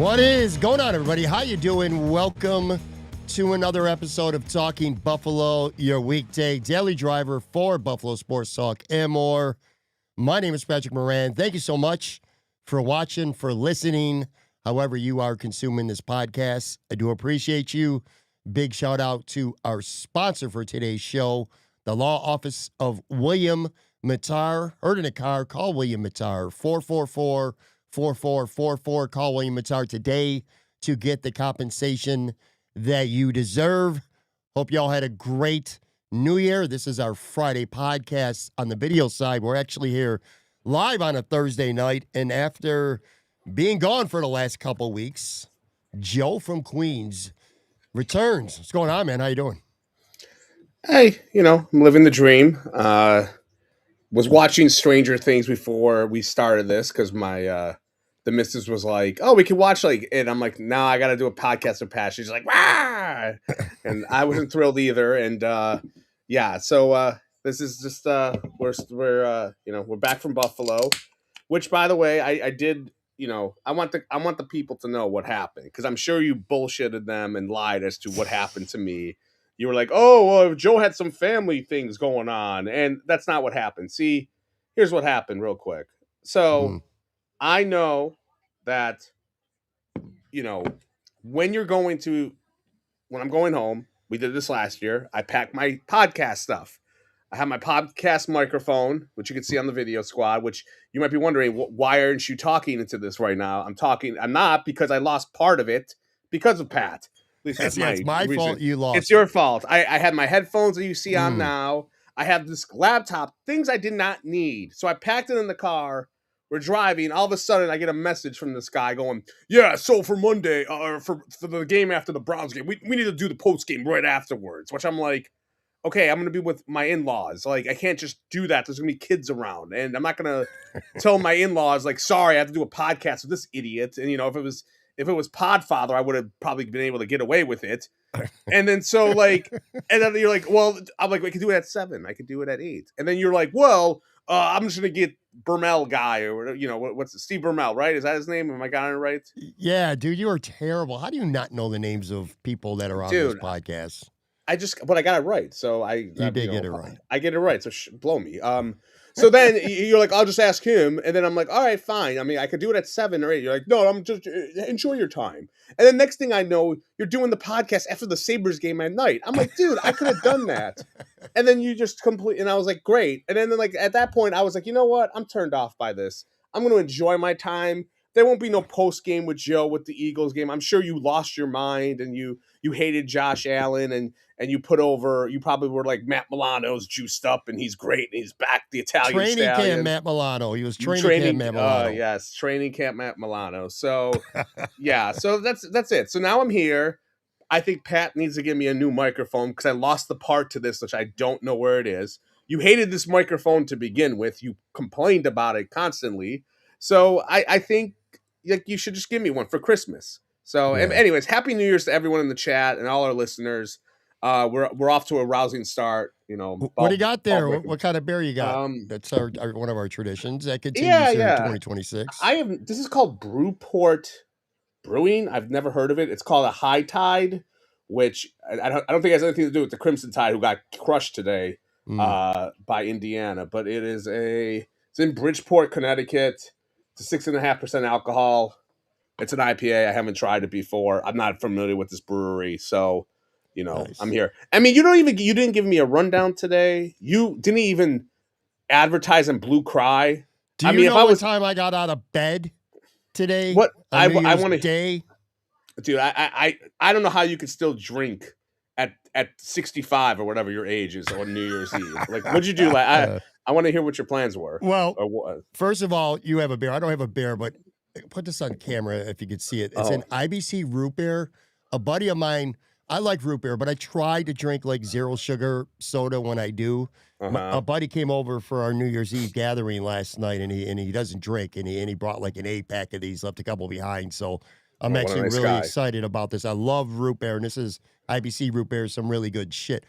What is going on, everybody? How you doing? Welcome to another episode of Talking Buffalo, your weekday daily driver for Buffalo Sports Talk and more. My name is Patrick Moran. Thank you so much for watching, for listening, however you are consuming this podcast. I do appreciate you. Big shout out to our sponsor for today's show, the Law Office of William Mattar. Heard in a car, call William Mattar, 444-4444. Call William Mattar today to get the compensation that you deserve. Hope y'all had a great New Year. This is our Friday podcast. On the video side, we're actually here live on a Thursday night, and after being gone for the last couple weeks, Joe from Queens returns. What's going on, man? How you doing? Hey, I'm living the dream. Was watching Stranger Things before we started this because my the missus was like, "Oh, we can watch and I'm like, "No, I got to do a podcast with Pat." She's like, "Wah!" And I wasn't thrilled either. And yeah, so this is just we're back from Buffalo, which, by the way, I did. I want the people to know what happened, because I'm sure you bullshitted them and lied as to what happened to me. You were like, "Oh, well, Joe had some family things going on," and that's not what happened. See, here's what happened real quick. So I know that, when I'm going home, we did this last year, I packed my podcast stuff. I have my podcast microphone, which you can see on the video squad, which you might be wondering, why aren't you talking into this right now? I'm not, because I lost part of it because of Pat. At least that's it's my fault you lost. It's your fault. I had my headphones that you see on now. I have this laptop, things I did not need. So I packed it in the car. We're driving. All of a sudden, I get a message from this guy going, "Yeah, so for Monday, or for the game after the Browns game, we need to do the post game right afterwards." Which I'm like, okay, I'm going to be with my in-laws. Like, I can't just do that. There's going to be kids around. And I'm not going to tell my in-laws, like, "Sorry, I have to do a podcast with this idiot." And, if it was Podfather, I would have probably been able to get away with it. And then and then you're like, "Well," I'm like, "We could do it at 7. I could do it at 8. And then you're like, "Well, I'm just going to get Bermel guy," or, what's Steve Bermel, right? Is that his name? Am I got it right? Yeah, dude, you are terrible. How do you not know the names of people that are on this podcast? But I got it right. So you did get it right. I get it right. So blow me. So then you're like, "I'll just ask him." And then I'm like, "All right, fine. I mean, I could do it at 7 or 8. You're like, "No, I'm just enjoy your time." And then next thing I know, you're doing the podcast after the Sabres game at night. I'm like, "Dude, I could have done that." And then you just and I was like, "Great." And then at that point, I was like, "You know what? I'm turned off by this. I'm going to enjoy my time. There won't be no post game with Joe with the Eagles game. I'm sure you lost your mind and you hated Josh Allen and you probably were like, Matt Milano's juiced up and he's great and he's back, the Italian training stallion. Camp Matt Milano. He was training camp Matt Milano. Yes, training camp Matt Milano. So yeah, so that's it. So now I'm here. I think Pat needs to give me a new microphone because I lost the part to this, which I don't know where it is. You hated this microphone to begin with. You complained about it constantly. So I think you should just give me one for Christmas. So anyways, Happy New Year's to everyone in the chat and all our listeners. We're off to a rousing start. What do you got there? What kind of beer you got? That's one of our traditions that continues in 2026. This is called Brewport Brewing. I've never heard of it. It's called a High Tide, which I don't think it has anything to do with the Crimson Tide, who got crushed today by Indiana. But it's in Bridgeport, Connecticut. It's a 6.5% alcohol. It's an IPA. I haven't tried it before. I'm not familiar with this brewery, so nice. I'm here. I mean, you didn't give me a rundown today. You didn't even advertise on Blue Cry. Do you know what time I got out of bed today? What I want to day, dude. I don't know how you could still drink at 65 or whatever your age is on New Year's Eve. Like, what'd you do? I want to hear what your plans were. Well, first of all, you have a beer. I don't have a beer, but put this on camera if you could see it. It's an IBC root beer. A buddy of mine, I like root beer, but I try to drink like zero sugar soda when I do. A buddy came over for our New Year's Eve gathering last night, and he doesn't drink, and he brought like an 8-pack of these, left a couple behind. So I'm actually really excited about this. I love root beer, and this is IBC root beer, some really good shit.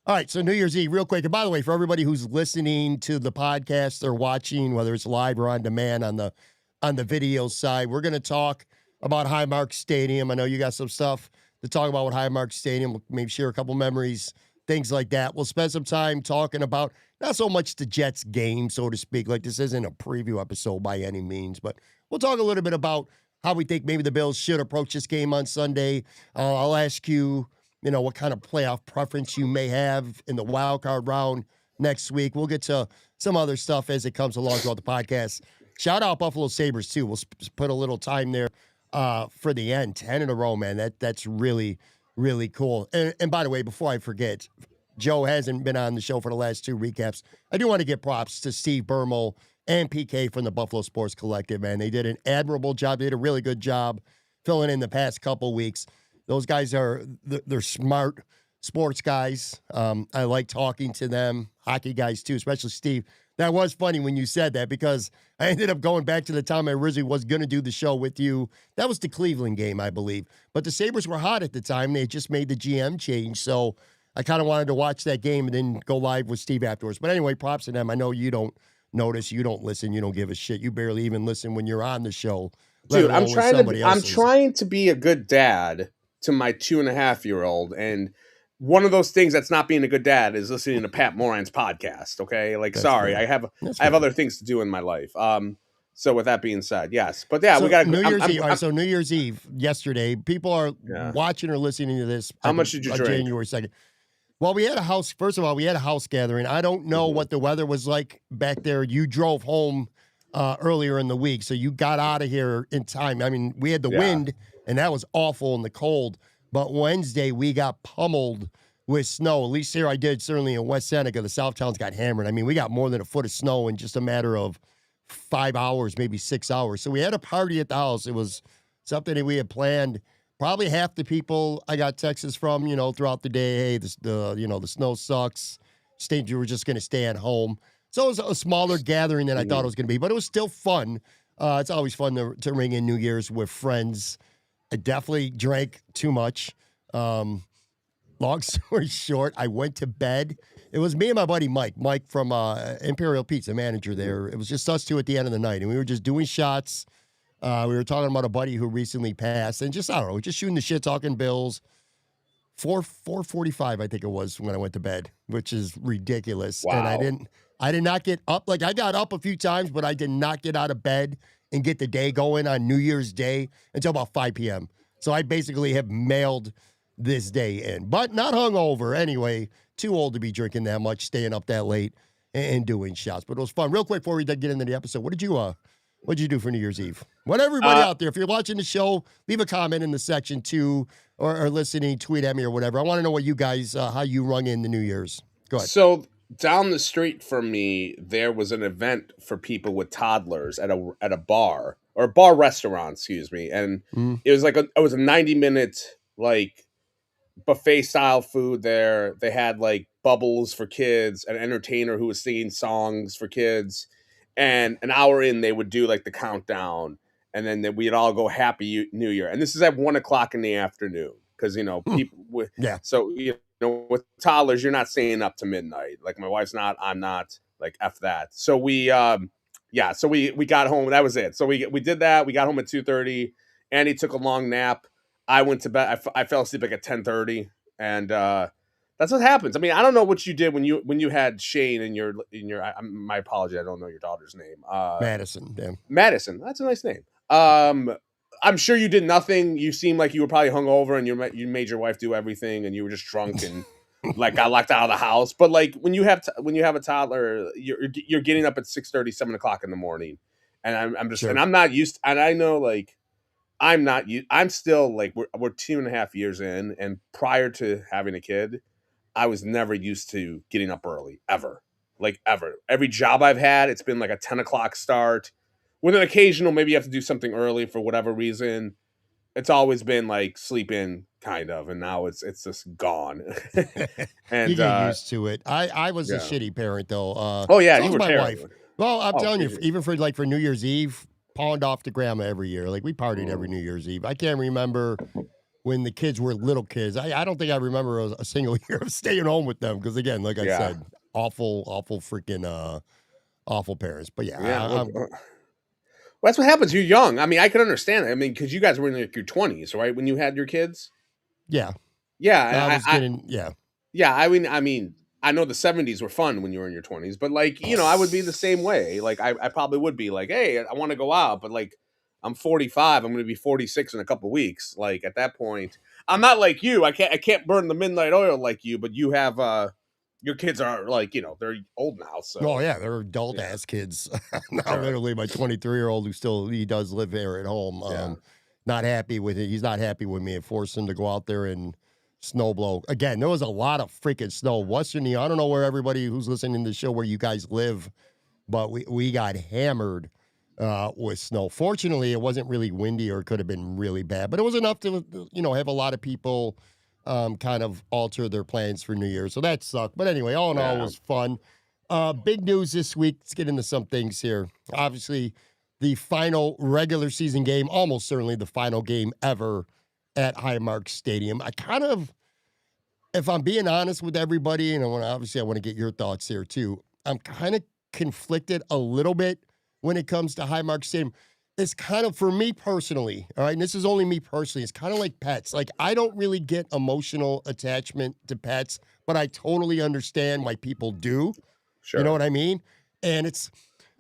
All right, so New Year's Eve, real quick. And by the way, for everybody who's listening to the podcast or watching, whether it's live or on demand on the video side, we're going to talk about Highmark Stadium. I know you got some stuff to talk about with Highmark Stadium. We'll maybe share a couple memories, things like that. We'll spend some time talking about not so much the Jets game, so to speak. Like, this isn't a preview episode by any means, but we'll talk a little bit about how we think maybe the Bills should approach this game on Sunday. I'll ask you, what kind of playoff preference you may have in the wild card round next week. We'll get to some other stuff as it comes along throughout the podcast. Shout out Buffalo Sabres, too. We'll put a little time there for the end. 10 in a row, man. That's really, really cool. And by the way, before I forget, Joe hasn't been on the show for the last 2 recaps. I do want to give props to Steve Bermel and PK from the Buffalo Sports Collective, man. They did an admirable job. They did a really good job filling in the past couple weeks. Those guys they're smart sports guys. I like talking to them. Hockey guys, too, especially Steve. That was funny when you said that because I ended up going back to the time I originally was going to do the show with you. That was the Cleveland game, I believe. But the Sabres were hot at the time. They had just made the GM change, so I kind of wanted to watch that game and then go live with Steve afterwards. But anyway, props to them. I know you don't notice, you don't listen, you don't give a shit. You barely even listen when you're on the show. Dude, I'm trying to be a good dad to my 2.5-year-old, and one of those things that's not being a good dad is listening to Pat Moran's podcast. Okay, like, that's sorry, fair. I have other things to do in my life. So with that being said, yes, but yeah, we got New Year's Eve. All right, so New Year's Eve yesterday, people are watching or listening to this. How much did you drink? January 2nd. Well, we had a house. First of all, we had a house gathering. I don't know what the weather was like back there. You drove home earlier in the week, so you got out of here in time. I mean, we had the wind, and that was awful in the cold. But Wednesday, we got pummeled with snow. At least here I did, certainly in West Seneca. The South Towns got hammered. I mean, we got more than a foot of snow in just a matter of 5 hours, maybe 6 hours. So we had a party at the house. It was something that we had planned. Probably half the people I got texts from, throughout the day, hey, the snow sucks. You were just going to stay at home. So it was a smaller gathering than I thought it was going to be, but it was still fun. It's always fun to ring in New Year's with friends. I definitely drank too much. Long story short, I went to bed. It was me and my buddy Mike from Imperial Pizza, manager there. It was just us two at the end of the night, and we were just doing shots. We were talking about a buddy who recently passed, and just, I don't know, just shooting the shit, talking Bills. 4:45, I think it was, when I went to bed, which is ridiculous. Wow. And I did not get up. Like, I got up a few times, but I did not get out of bed and get the day going on New Year's Day until about 5 p.m. So I basically have mailed this day in, but not hungover. Anyway, too old to be drinking that much, staying up that late and doing shots. But it was fun. Real quick before we get into the episode, what did you do for New Year's Eve? Want everybody out there, if you're watching the show, leave a comment in the section too, or listening, tweet at me or whatever. I want to know what you guys, how you rung in the New Year's. Go ahead. So down the street from me, there was an event for people with toddlers at a bar, or a bar restaurant, excuse me. And it was like it was a 90-minute like buffet style food there. They had like bubbles for kids, an entertainer who was singing songs for kids. And an hour in, they would do like the countdown, and then we'd all go Happy New Year. And this is at 1:00 in the afternoon because people with So with toddlers, you're not staying up to midnight. Like my wife's not, I'm not. Like F that. So we got home. That was it. So we did that. We got home at 2:30. Andy took a long nap. I went to bed. I fell asleep like at 10:30, and that's what happens. I mean, I don't know what you did when you had Shane in your. My apology, I don't know your daughter's name. Madison. Damn. Madison. That's a nice name. I'm sure you did nothing. You seemed like you were probably hungover, and you made your wife do everything, and you were just drunk and like got locked out of the house. But like when you have a toddler, you're getting up at 6:30, 7:00 in the morning, and I'm just and I'm not used. And I know like. I'm still like we're 2.5 years in, and prior to having a kid, I was never used to getting up early, ever. Like, ever. Every job I've had, it's been like a 10 o'clock start. With an occasional, maybe you have to do something early for whatever reason. It's always been like sleep in, kind of, and now it's just gone. And you get used to it. I was a shitty parent, though. You were my terrible. wife. Well, I'm telling you, even for New Year's Eve, pawned off to grandma every year. Like, we partied every New Year's Eve. I can't remember when the kids were little kids. I don't think I remember a single year of staying home with them because, again, like I said, awful freaking awful parents. But Well, that's what happens. You're young. I mean, I can understand it. I mean, because you guys were in like your 20s, right, when you had your kids. Yeah, I Yeah, was getting yeah. yeah. I mean, I know the 70s were fun when you were in your 20s, but like, I would be the same way. Like, I probably would be like, hey, I want to go out, but like, I'm 45. I'm going to be 46 in a couple weeks. Like at that point, I'm not like you. I can't burn the midnight oil like you, but you have your kids are like, they're old now. Oh So yeah, they're adult yeah, ass kids. Now sure, literally my 23-year-old he does live there at home. yeah, Not happy with it. He's not happy with me and forced him to go out there and snow blow. Again, there was a lot of freaking snow. Western New York, I don't know where everybody who's listening to the show where you guys live, but we got hammered with snow. Fortunately, it wasn't really windy or it could have been really bad, but it was enough to have a lot of people kind of alter their plans for New Year. So that sucked. But anyway, all in all, it yeah. was fun. Big news this week. Let's get into some things here. Obviously, the final regular season game, almost certainly the final game ever at Highmark Stadium. I kind of, if I'm being honest with everybody, and I want to get your thoughts here too. I'm kind of conflicted a little bit when it comes to Highmark Stadium. It's kind of, for me personally, all right, and this is only me personally, it's kind of like pets. Like, I don't really get emotional attachment to pets, but I totally understand why people do. You know Sure. what I mean? And it's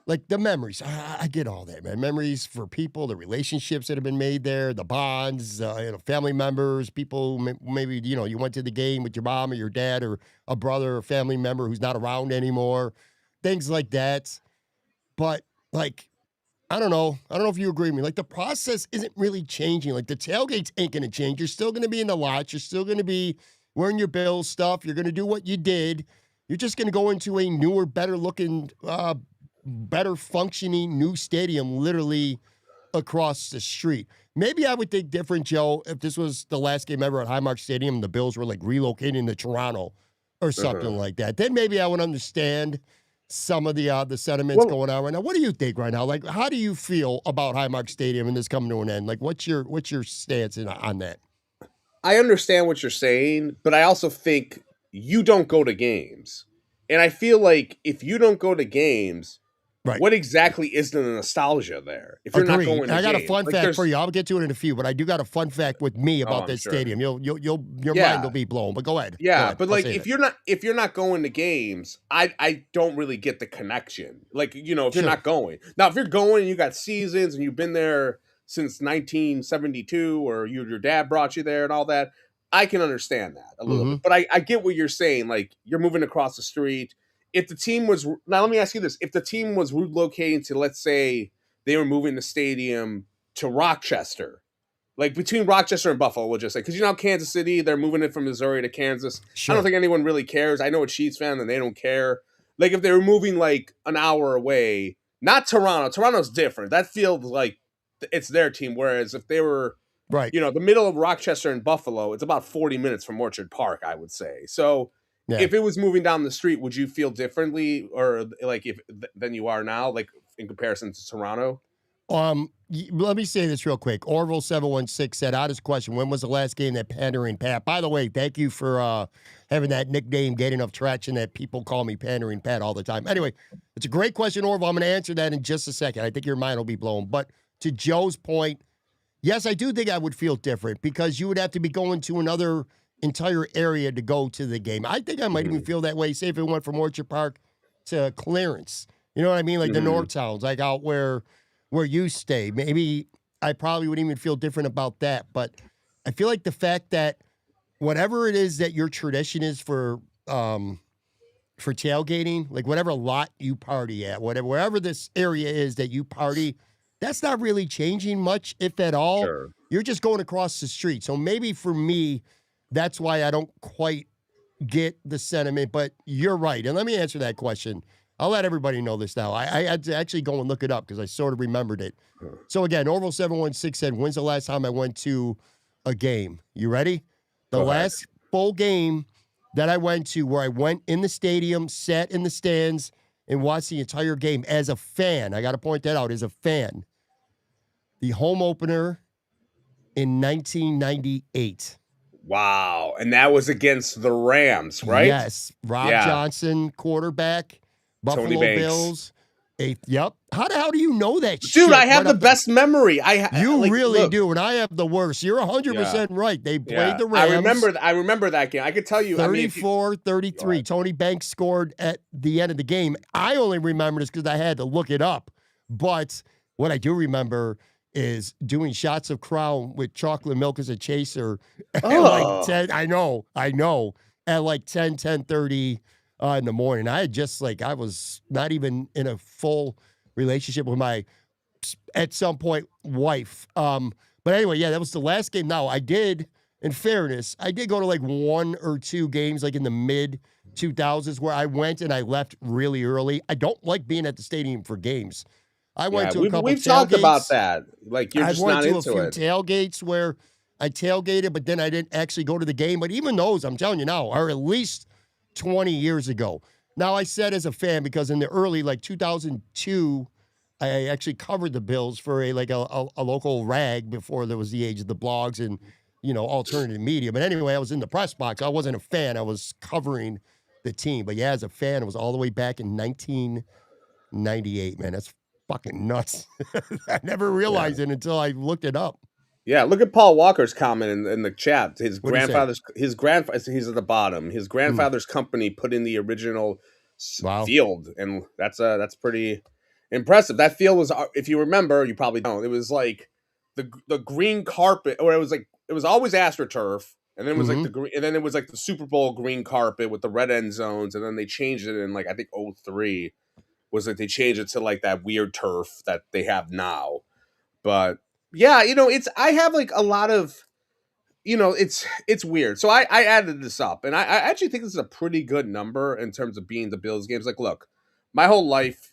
like the memories. I get all that, man. Memories for people, the relationships that have been made there, the bonds, family members, people maybe, you went to the game with your mom or your dad or a brother or family member who's not around anymore, things like that. But like, I don't know. I don't know if you agree with me. Like, the process isn't really changing. Like, the tailgates ain't going to change. You're still going to be in the lot. You're still going to be wearing your Bills stuff. You're going to do what you did. You're just going to go into a newer, better looking, better functioning new stadium literally across the street. Maybe I would think different, Joe, if this was the last game ever at Highmark Stadium and the Bills were like relocating to Toronto or Uh-huh. something like that. Then maybe I would understand some of the sentiments Well, going on right now. What do you think right now? Like, how do you feel about Highmark Stadium and this coming to an end? Like, what's your stance on that? I understand what you're saying, but I also think you don't go to games. And I feel like if you don't go to games, Right. what exactly is the nostalgia there? If you're not Agreed. going And to I got a games, fun like fact for there's you. I'll get to it in a few, but I do got a fun fact with me oh, about I'm that sure. stadium. Your mind Yeah. will be blown. But go ahead. Go Yeah, ahead. but I'll like say that. if you're not going to games, I don't really get the connection. Like, if you're Sure. not going. Now, if you're going and you got seasons and you've been there since 1972 or your dad brought you there and all that, I can understand that a little Mm-hmm. bit. But I get what you're saying. Like, you're moving across the street. If the team was now, let me ask you this: if the team was relocating to, let's say, they were moving the stadium to Rochester, like between Rochester and Buffalo, we'll just say, because Kansas City, they're moving it from Missouri to Kansas. I don't Sure. think anyone really cares. I know a Chiefs fan and they don't care. Like if they were moving like an hour away, not Toronto. Toronto's different. That feels like it's their team. Whereas if they were, Right. the middle of Rochester and Buffalo, it's about 40 minutes from Orchard Park, I would say. So Yeah. if it was moving down the street, would you feel differently or like if than you are now, like in comparison to Toronto? Let me say this real quick. Orville 716 said, "Honest question: when was the last game that Pandering Pat?" By the way, thank you for having that nickname get enough traction that people call me Pandering Pat all the time. Anyway, it's a great question, Orville. I'm going to answer that in just a second. I think your mind will be blown. But to Joe's point, yes, I do think I would feel different because you would have to be going to another entire area to go to the game. I think I might even Hmm. feel that way. Say if it went from Orchard Park to Clarence, you know what I mean, like the Hmm. North Towns, like out where you stay. Maybe I probably would even feel different about that. But I feel like the fact that whatever it is that your tradition is for tailgating, like whatever lot you party at, wherever this area is that you party, that's not really changing much, if at all. Sure. You're just going across the street. So maybe for me, that's why I don't quite get the sentiment. But you're right. And let me answer that question. I'll let everybody know this now. I had to actually go and look it up because I sort of remembered it. So again, Orville 716 said, "When's the last time I went to a game?" You ready? The Go ahead. last full game that I went to where I went in the stadium, sat in the stands, and watched the entire game as a fan. I got to point that out, as a fan. The home opener in 1998. Wow. And that was against the Rams, right? Yes, Rob Yeah. Johnson, quarterback, Tony Buffalo Banks. Bills. Eighth. Yep. How the hell do you know that Dude, I shit? have the best memory. You Like, really look. do, and I have the worst. You're 100% right. They played Yeah. the Rams. I remember that game. I could tell you, I mean, if you 34-33. Tony Banks scored at the end of the game. I only remember this because I had to look it up. But what I do remember is doing shots of Crown with chocolate milk as a chaser at like 10. I know. At like 10:30 in the morning. I had just I was not even in a full relationship with my, at some point, wife. But anyway, yeah, that was the last game. Now, in fairness, I did go to like one or two games like in the mid 2000s where I went and I left really early. I don't like being at the stadium for games. I went to a couple we've talked about tailgates. that. Like, you're I just went not to a into few it. tailgates where I tailgated, but then I didn't actually go to the game. But even those, I'm telling you now, are at least 20 years ago. Now, I said as a fan, because in the early, like 2002, I actually covered the Bills for a local rag before there was the age of the blogs and, alternative media. But anyway, I was in the press box. I wasn't a fan. I was covering the team. But yeah, as a fan, it was all the way back in 1998, man. That's fucking nuts. I never Yeah. realized it until I looked it up. Yeah, look at Paul Walker's comment in the chat. His What'd he say? grandfather, he's at the bottom. His grandfather's company put in the original Wow. field, and that's pretty impressive. That field was, if you remember, you probably don't. It was like the green carpet, or it was always AstroTurf, and then it was like the green, and then it was like the Super Bowl green carpet with the red end zones, and then they changed it in like I think '03 was like they changed it to like that weird turf that they have now, but. Yeah, I have like a lot of, it's weird. So I added this up, and I actually think this is a pretty good number in terms of being the Bills games. Like, look, my whole life,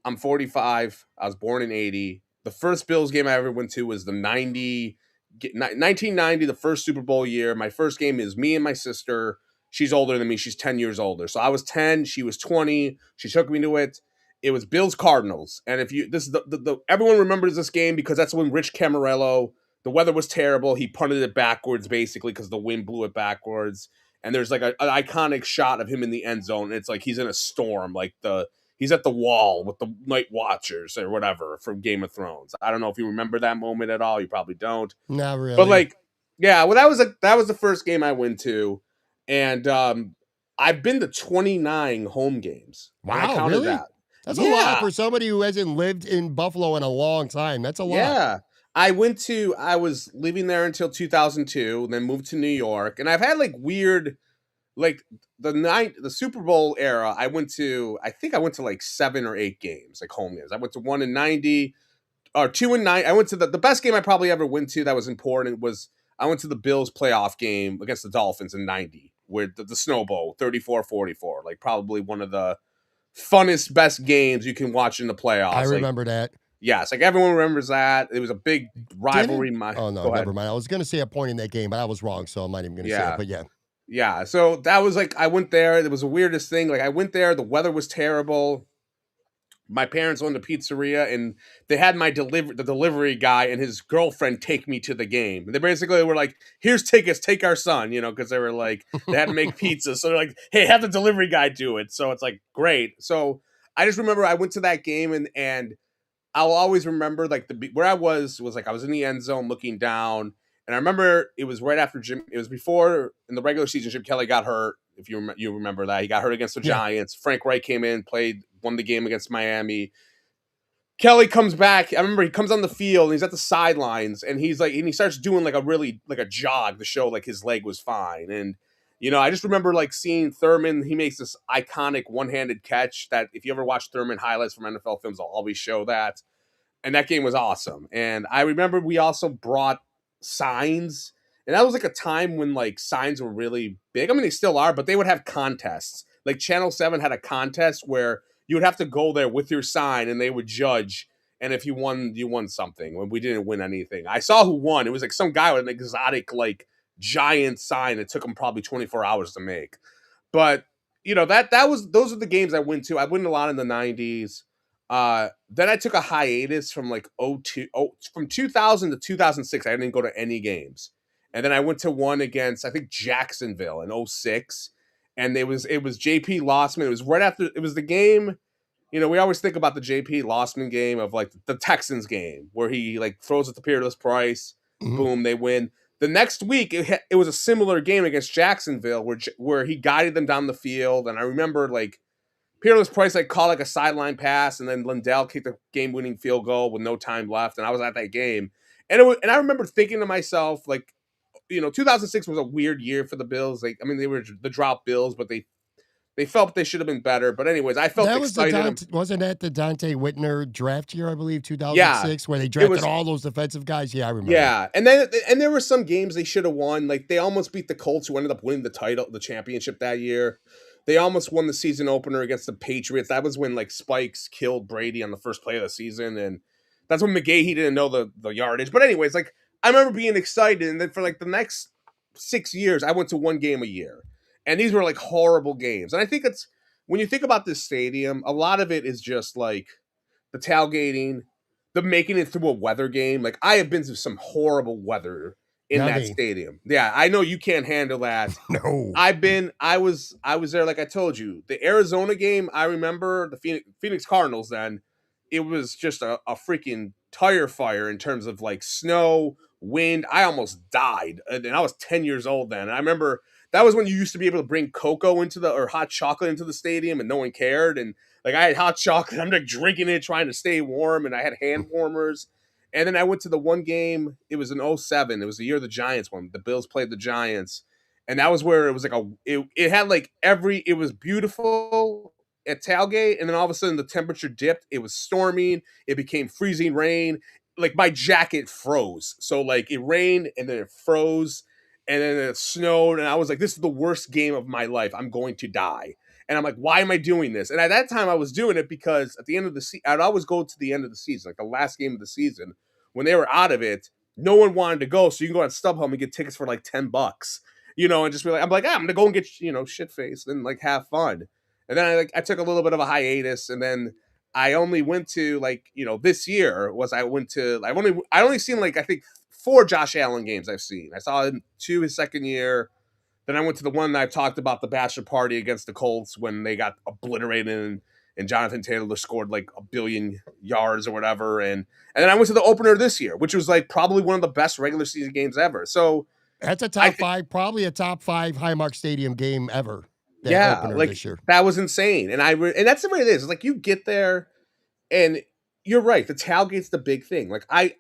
I'm 45. I was born in 80. The first Bills game I ever went to was the 1990, the first Super Bowl year. My first game is me and my sister. She's older than me. She's 10 years older. So I was 10. She was 20. She took me to it. It was Bills Cardinals. And if you, this is everyone remembers this game because that's when Rich Camarello, the weather was terrible. He punted it backwards basically because the wind blew it backwards. And there's like an iconic shot of him in the end zone. And it's like he's in a storm, he's at the wall with the Night Watchers or whatever from Game of Thrones. I don't know if you remember that moment at all. You probably don't. Not really. But yeah, well, that was the first game I went to, and I've been to 29 home games. Wow, I counted really? that. That's a lot for somebody who hasn't lived in Buffalo in a long time. That's a lot. Yeah. I was living there until 2002, then moved to New York, and I've had weird, the Super Bowl era. I think I went to like 7 or 8 games, like home games. I went to one in 90, or 2 in 9. I went to the best game I probably ever went to that was important was I went to the Bills playoff game against the Dolphins in 90, where the Snow Bowl, 34-44, like probably one of the funnest, best games you can watch in the playoffs. I remember that. Yes, everyone remembers that. It was a big rivalry. Oh, no, never mind. I was going to say a point in that game, but I was wrong, so I'm not even going to say it, but yeah. Yeah, so that was I went there. It was the weirdest thing. I went there. The weather was terrible. My parents owned a pizzeria, and they had the delivery guy and his girlfriend take me to the game. They basically were like, "Here's tickets, take our son," because they were they had to make pizza. So they're like, "Hey, have the delivery guy do it." So it's great. So I just remember I went to that game, and I'll always remember where I was I was in the end zone looking down, and I remember it was right after it was before in the regular season Jim Kelly got hurt. If you remember that, he got hurt against the Giants. Frank Reich came in, won the game against Miami. Kelly comes back. I remember he comes on the field and he's at the sidelines and he's and he starts doing a jog to show his leg was fine. And I just remember seeing Thurman. He makes this iconic one-handed catch that if you ever watch Thurman highlights from NFL films, I'll always show that. And that game was awesome. And I remember we also brought signs. And that was a time when signs were really big. I mean, they still are, but they would have contests. Channel 7 had a contest where you would have to go there with your sign and they would judge. And if you won something. When we didn't win anything. I saw who won. It was some guy with an exotic, giant sign. It took him probably 24 hours to make. But, those are the games I went to. I went a lot in the 90s. Then I took a hiatus from from 2000 to 2006. I didn't go to any games. And then I went to one against, I think, Jacksonville in 06. And it was JP Lossman. It was right after, it was the game we always think about the JP Lossman game of like the Texans game where he like throws it to Peerless Price, boom, they win. The next week, it was a similar game against Jacksonville where he guided them down the field, and I remember like Peerless Price like caught like a sideline pass, and then Lindell kicked a game-winning field goal with no time left, and I was at that game, and I remember thinking to myself like, 2006 was a weird year for the Bills. Like, I mean, they were the drought Bills, but they felt they should have been better. But anyways, I felt That was excited. wasn't that the Dante Whitner draft year, I believe, Yeah, 2006, where they drafted all those defensive guys? Yeah, I remember. Yeah, and there were some games they should have won. Like they almost beat the Colts, who ended up winning the championship that year. They almost won the season opener against the Patriots. That was when like Spikes killed Brady on the first play of the season, and that's when he didn't know the yardage. But anyways, like I remember being excited, and then for like the next 6 years, I went to one game a year, and these were like horrible games. And I think it's when you think about this stadium, a lot of it is just like the tailgating, the making it through a weather game. Like I have been to some horrible weather in that stadium. Yeah, I know you can't handle that. No. I was there like I told you. The Arizona game, I remember the Phoenix Cardinals then, it was just a freaking tire fire in terms of like snow, wind. I almost died. And I was 10 years old then. And I remember that was when you used to be able to bring cocoa or hot chocolate into the stadium and no one cared. And like I had hot chocolate, I'm like drinking it, trying to stay warm, and I had hand warmers. And then I went to the one game, it was in 07. It was the year the Giants won. The Bills played the Giants. And that was where it was like it had like it was beautiful at tailgate, and then all of a sudden the temperature dipped. It was storming, it became freezing rain. Like my jacket froze. So like it rained and then it froze and then it snowed, and I was like, this is the worst game of my life. I'm going to die. And I'm like, why am I doing this? And at that time, I was doing it because at the end of the season, I'd always go to the end of the season, like the last game of the season. When they were out of it, no one wanted to go. So you can go on StubHub and get tickets for like $10, and just be like, I'm like, I'm going to go and get, shit faced and like have fun. And then I took a little bit of a hiatus, and then I only went to like, this year was I only seen like, I think 4 Josh Allen games I've seen. I saw him 2 his second year. Then I went to the one that I've talked about, the bachelor party against the Colts when they got obliterated and Jonathan Taylor scored like 1 billion yards or whatever. And then I went to the opener this year, which was like probably one of the best regular season games ever. So that's a top 5, probably a top 5 Highmark Stadium game ever. Opener like this year. That was insane. And and that's the way it is. It's like you get there, and you're right. The tailgate's the big thing. Like I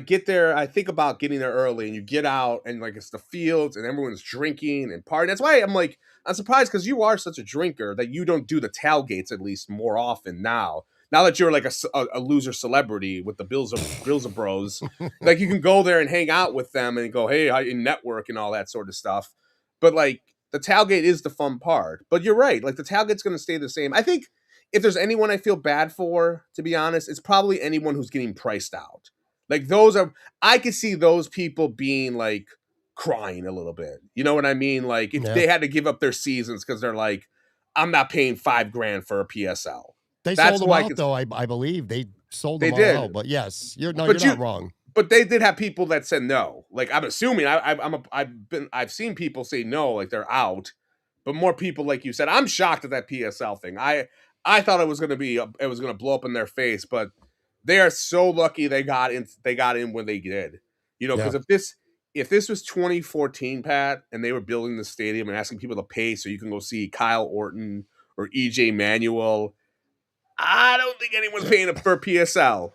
get there, I think about getting there early, and you get out, and like it's the fields, and everyone's drinking and partying. That's why I'm like, I'm surprised because you are such a drinker that you don't do the tailgates at least more often now. Now that you're like a loser celebrity with the Bills of Bros, like you can go there and hang out with them and go, hey, you network and all that sort of stuff. But like the tailgate is the fun part. But you're right, like the tailgate's going to stay the same. I think if there's anyone I feel bad for, to be honest, it's probably anyone who's getting priced out. Like I could see those people being like crying a little bit. You know what I mean? Like if they had to give up their seasons because they're like, I'm not paying $5,000 for a PSL. That's sold them out, though. I believe they sold them all out. But yes, you're not wrong. But they did have people that said no. Like I'm assuming I've seen people say no, like they're out. But more people, like you said, I'm shocked at that PSL thing. I thought it was going to blow up in their face, but they are so lucky they got in when they did. Because if this was 2014, Pat, and they were building the stadium and asking people to pay so you can go see Kyle Orton or EJ Manuel, I don't think anyone's paying for PSL.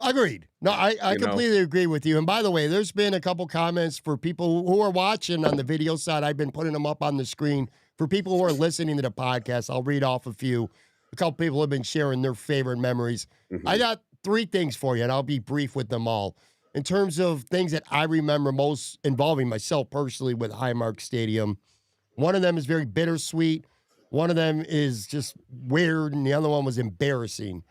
Agreed. No, I completely agree with you. And by the way, there's been a couple comments for people who are watching on the video side. I've been putting them up on the screen. For people who are listening to the podcast, I'll read off a few. A couple people have been sharing their favorite memories. Mm-hmm. I got 3 things for you, and I'll be brief with them all. In terms of things that I remember most involving myself personally with Highmark Stadium, one of them is very bittersweet. One of them is just weird, and the other one was embarrassing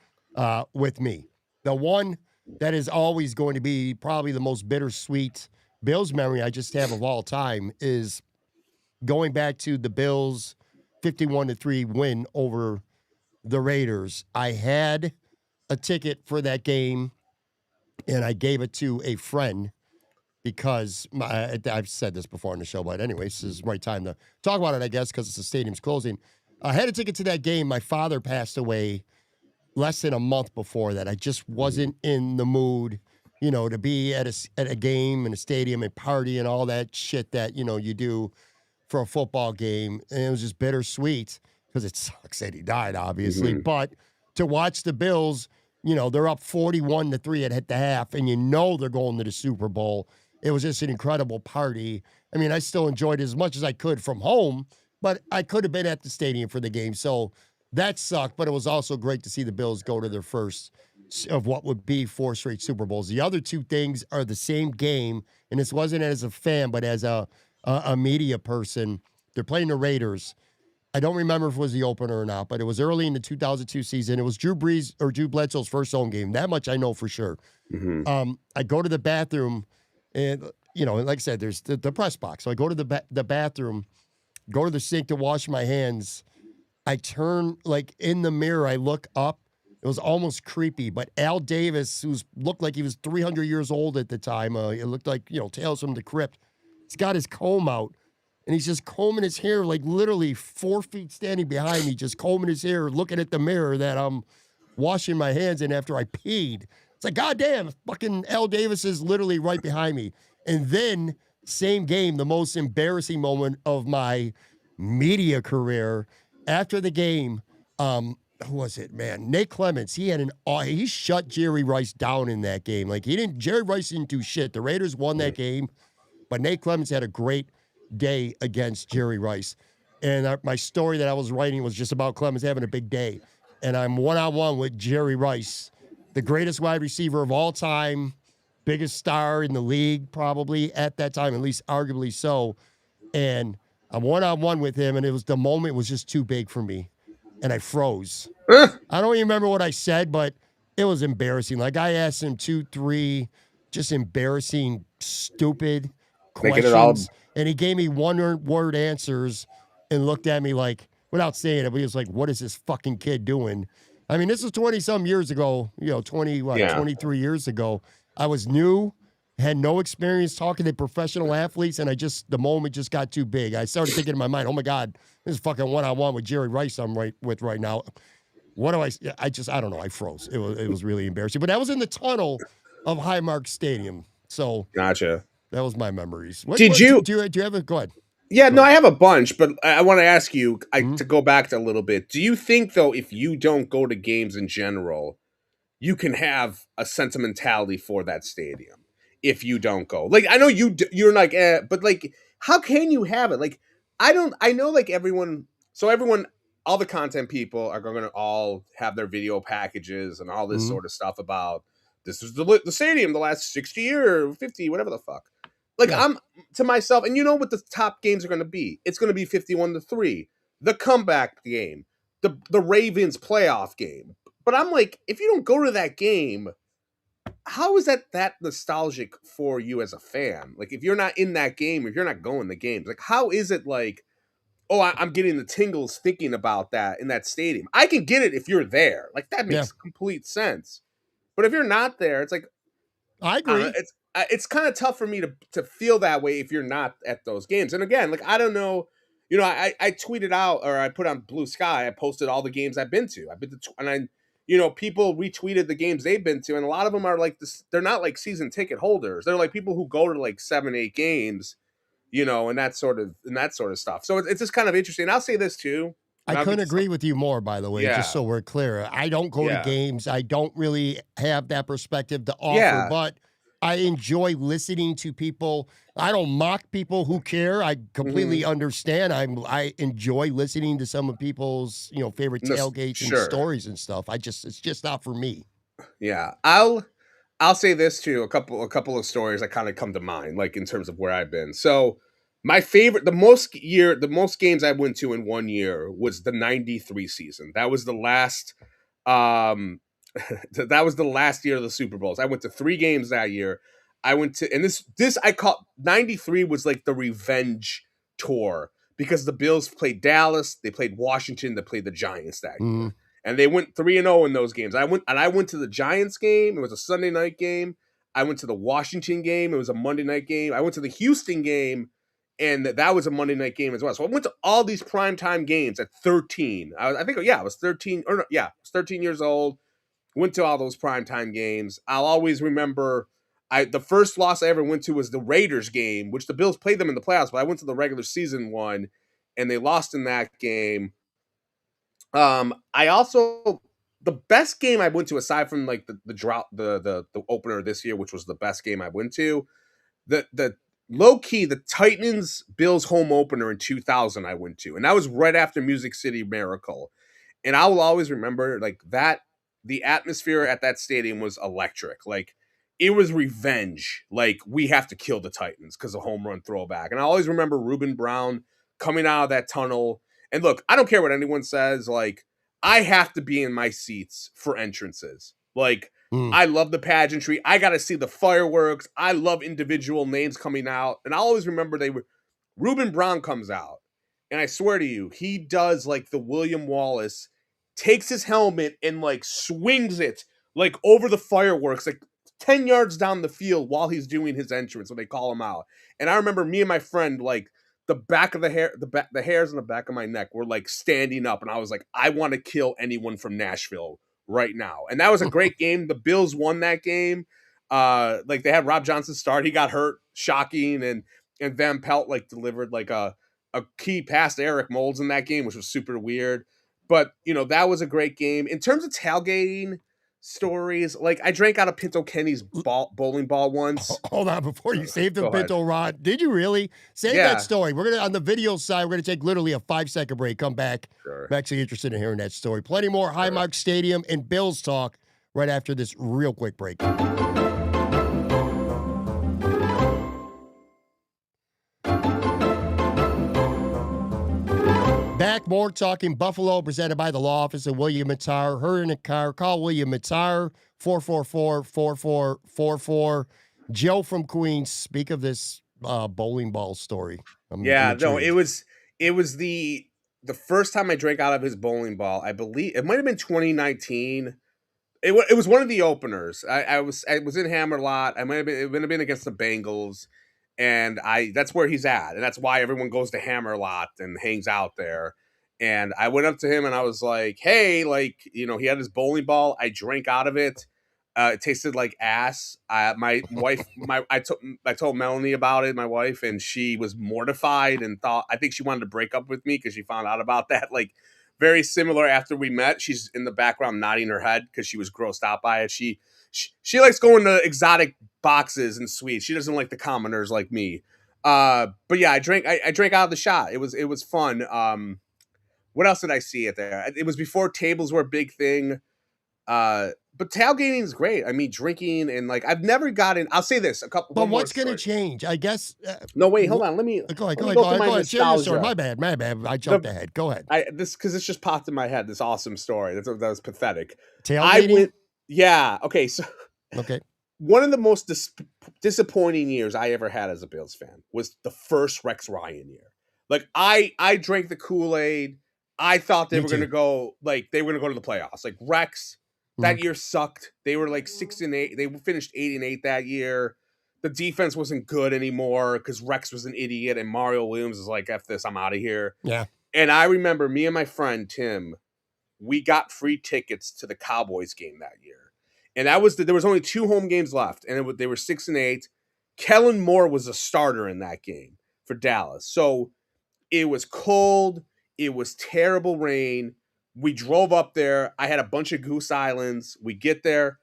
with me. The one that is always going to be probably the most bittersweet Bills memory I just have of all time is going back to the Bills' 51-3 win over the Raiders. I had a ticket for that game, and I gave it to a friend because I've said this before on the show, but anyways, this is the right time to talk about it, I guess, because the stadium's closing. I had a ticket to that game. My father passed away less than a month before that. I just wasn't in the mood, to be at a game in a stadium and party and all that shit that, you do for a football game. And it was just bittersweet because it sucks that he died, obviously. Mm-hmm. But to watch the Bills, they're up 41-3 at the half, and they're going to the Super Bowl. It was just an incredible party. I mean, I still enjoyed it as much as I could from home, but I could have been at the stadium for the game. So that sucked, but it was also great to see the Bills go to their first of what would be 4 straight Super Bowls. The other two things are the same game, and this wasn't as a fan, but as a media person. They're playing the Raiders. I don't remember if it was the opener or not, but it was early in the 2002 season. It was Drew Bledsoe's first home game. That much I know for sure. Mm-hmm. I go to the bathroom, and like I said, there's the press box. So I go to the bathroom, go to the sink to wash my hands. I turn in the mirror. I look up. It was almost creepy, but Al Davis, who looked like he was 300 years old at the time, it looked like Tales from the Crypt. He's got his comb out, and he's just combing his hair, literally 4 feet standing behind me, just combing his hair, looking at the mirror that I'm washing my hands in after I peed. It's like, goddamn, fucking Al Davis is literally right behind me. And then, same game, the most embarrassing moment of my media career. After the game, who was it, man? Nate Clements. He shut Jerry Rice down in that game. Jerry Rice didn't do shit. The Raiders won that game, but Nate Clements had a great day against Jerry Rice. And my story that I was writing was just about Clements having a big day. And I'm one-on-one with Jerry Rice, the greatest wide receiver of all time, biggest star in the league probably at that time, at least arguably so. And I'm one-on-one with him, and the moment was just too big for me. And I froze. I don't even remember what I said, but it was embarrassing. I asked him 2, 3 just embarrassing, stupid questions, and he gave me one-word answers and looked at me without saying it, but he was like, what is this fucking kid doing? I mean, this was 20-some years ago, 23 years ago. I was new, had no experience talking to professional athletes, and the moment just got too big. I started thinking in my mind, oh my God, this is fucking one-on-one with Jerry Rice I'm with right now. What do I don't know. I froze. It was really embarrassing. But that was in the tunnel of Highmark Stadium. So Gotcha. That was my memories. Do you have a, go ahead. Yeah, no, I have a bunch, but I want to ask you to go back a little bit. Do you think, though, if you don't go to games in general, you can have a sentimentality for that stadium if you don't go? I know you're but how can you have it? I know everyone, all the content people are going to all have their video packages and all this sort of stuff about this is the stadium the last 60 or 50, whatever the fuck. I'm to myself, and what the top games are going to be. It's going to be 51-3, the comeback game, the Ravens playoff game. But I'm like, if you don't go to that game, how is that nostalgic for you as a fan? If you're not in that game, if you're not going to games, how is it I'm getting the tingles thinking about that in that stadium? I can get it if you're there. That makes complete sense. But if you're not there, it's I agree. It's kind of tough for me to feel that way if you're not at those games. And again, I don't know, I tweeted out, or I put on Blue Sky, I posted all the games I've been to. People retweeted the games they've been to, and a lot of them are this. They're not season ticket holders. They're people who go to 7, 8 games, and that sort of stuff. So it's just kind of interesting. And I'll say this too. I couldn't agree with you more, by the way, just so we're clear. I don't go to games. I don't really have that perspective to offer, but I enjoy listening to people. I don't mock people who care. I completely understand. I enjoy listening to some of people's, favorite tailgates and stories and stuff. It's just not for me. Yeah. I'll say this too. A couple of stories that kind of come to mind, in terms of where I've been. So my favorite, the most games I went to in 1 year was the 93 season. That was the last, that was the last year of the Super Bowls. I went to 3 games that year. I went to, and this I call 93 was the revenge tour, because the Bills played Dallas, they played Washington, they played the Giants that year. And they went 3-0 in those games. I went to the Giants game. It was a Sunday night game. I went to the Washington game. It was a Monday night game. I went to the Houston game. and that was a Monday night game as well. So I went to all these primetime games at 13. I was 13, or no, yeah, I was 13 years old. Went to all those primetime games. I'll always remember the first loss I ever went to was the Raiders game, which the Bills played them in the playoffs, but I went to the regular season one and they lost in that game. I also the best game I went to, aside from like the drought, the opener this year, which was the best game I went to, the low key, the Titans Bills home opener in 2000 I went to, and that was right after Music City Miracle. And I will always remember like that. The atmosphere at that stadium was electric. Like it was revenge. Like we have to kill the Titans because of home run throwback. And I always remember Reuben Brown coming out of that tunnel. And look, I don't care what anyone says. Like I have to be in my seats for entrances. Like I love the pageantry. I got to see the fireworks. I love individual names coming out. And I always remember Reuben Brown comes out. And I swear to you, he does like the William Wallace, takes his helmet and like swings it like over the fireworks, like 10 yards down the field while he's doing his entrance when they call him out. And I remember me and my friend, like the back of the hairs on the back of my neck were like standing up. And I was like, I want to kill anyone from Nashville right now. And that was a great game. The Bills won that game. Like they had Rob Johnson start. He got hurt, shocking. And Van Pelt like delivered like a key pass to Eric Moulds in that game, which was super weird. But, you know, that was a great game. In terms of tailgating stories, like I drank out of Pinto Kenny's bowling ball once. Hold on, before you save the Pinto Rod, did you really? Save that story. We're going to, on the video side, we're going to take literally a 5-second break, come back. Sure. I'm actually interested in hearing that story. Plenty more Highmark Stadium and Bills talk right after this real quick break. Back, more talking Buffalo, presented by the law office of William Matar. Her in a car. Call William Matar, 444-4444. Joe from Queens, speak of this bowling ball story. I'm it was the first time I drank out of his bowling ball. I believe it might have been 2019. It was one of the openers. I was in Hammerlot. It might have been against the Bengals. And that's where he's at. And that's why everyone goes to Hammerlot and hangs out there. And I went up to him and I was like, hey, like, you know, he had his bowling ball. I drank out of it. It tasted like ass. My wife, I told Melanie about it, my wife, and she was mortified and I think she wanted to break up with me because she found out about that. Like very similar after we met. She's in the background nodding her head because she was grossed out by it. She likes going to exotic boxes and suites. She doesn't like the commoners like me. But yeah, I drank out of the shot. It was fun. What else did I see it there? It was before tables were a big thing. But tailgating is great. I mean, drinking and like I've never gotten. I'll say this a couple. But what's going to change? I guess. No, wait, hold on. Let me go ahead. Share your story. My bad. I jumped ahead. Go ahead. Because it's just popped in my head. This awesome story. That was pathetic. Tailgating. Yeah. Okay. So. Okay. One of the most disappointing years I ever had as a Bills fan was the first Rex Ryan year. Like I drank the Kool-Aid. I thought they were going to go to the playoffs. Like Rex, that year sucked. They were like 6-8. They finished 8-8 that year. The defense wasn't good anymore because Rex was an idiot and Mario Williams was like, F this, I'm out of here. Yeah. And I remember me and my friend Tim, we got free tickets to the Cowboys game that year. And that was there was only 2 home games left, and they were 6-8. Kellen Moore was a starter in that game for Dallas. So it was cold. It was terrible rain. We drove up there. I had a bunch of Goose Islands. We get there.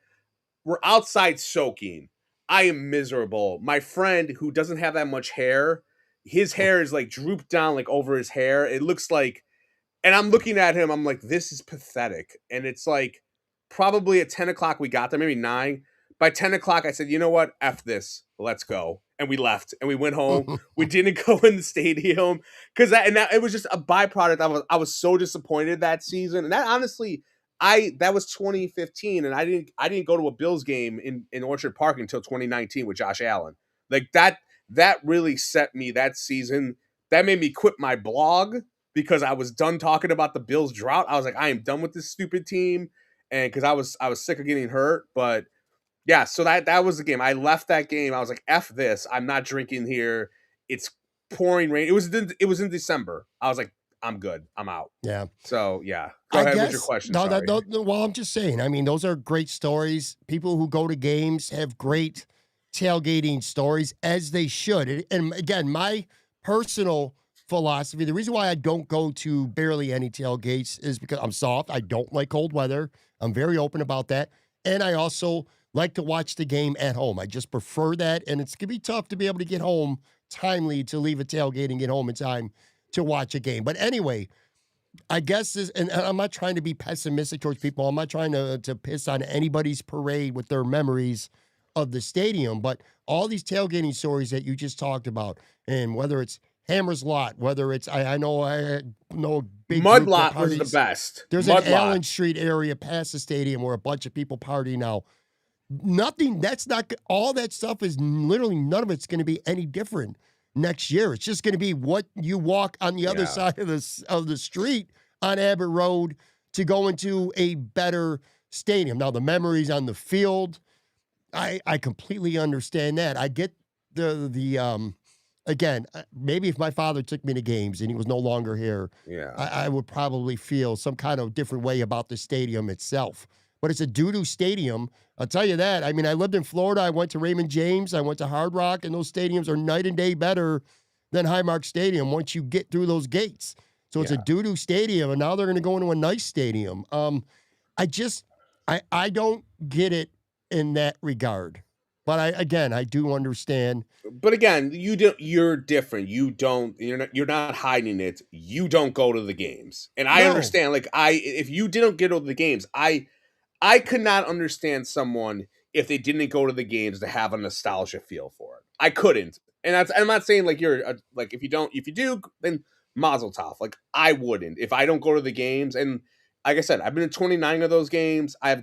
We're outside soaking. I am miserable. My friend, who doesn't have that much hair, his hair is like drooped down like over his hair. It looks like, and I'm looking at him. I'm like, this is pathetic. And it's like, probably at 10 o'clock we got there, maybe 9. By 10 o'clock, I said, you know what? F this. Let's go. And we left and we went home. We didn't go in the stadium because it was just a byproduct. I was so disappointed that season. And that honestly, that was 2015, and I didn't go to a Bills game in Orchard Park until 2019 with Josh Allen. Like that really set me that season. That made me quit my blog because I was done talking about the Bills drought. I was like, I am done with this stupid team. And because I was sick of getting hurt, but yeah, so that was the game. I left that game. I was like, F this. I'm not drinking here. It's pouring rain. It was in December. I was like, I'm good. I'm out. Yeah. So yeah, go ahead with your question. No, Sorry. no, well, I'm just saying. I mean, those are great stories. People who go to games have great tailgating stories, as they should. And again, my personal philosophy, the reason why I don't go to barely any tailgates is because I'm soft. I don't like cold weather. I'm very open about that. And I also like to watch the game at home. I just prefer that. And it's going to be tough to be able to get home timely to leave a tailgate and get home in time to watch a game. But anyway, I guess this, and I'm not trying to be pessimistic towards people. I'm not trying to piss on anybody's parade with their memories of the stadium, but all these tailgating stories that you just talked about, and whether it's Hammer's Lot, whether it's I know a big Mud group Lot that was the parties. best. There's Mud an Lot. Allen Street area past the stadium where a bunch of people party now. Nothing. That's not all that stuff is literally none of it's going to be any different next year. It's just going to be what you walk on the other side of the street on Abbott Road to go into a better stadium. Now the memories on the field, I completely understand that. I get the again, maybe if my father took me to games and he was no longer here, I would probably feel some kind of different way about the stadium itself. But it's a doo-doo stadium. I'll tell you that. I mean, I lived in Florida. I went to Raymond James. I went to Hard Rock, and those stadiums are night and day better than Highmark Stadium once you get through those gates. So it's a doo-doo stadium, and now they're going to go into a nice stadium. I don't get it in that regard. But I do understand. But again, you're different. You're not hiding it. You don't go to the games. And I understand, like, if you didn't get to the games, I could not understand someone if they didn't go to the games to have a nostalgia feel for it. I couldn't. And I'm not saying like if you do, then mazel tov. Like, I wouldn't if I don't go to the games. And like I said, I've been to 29 of those games. I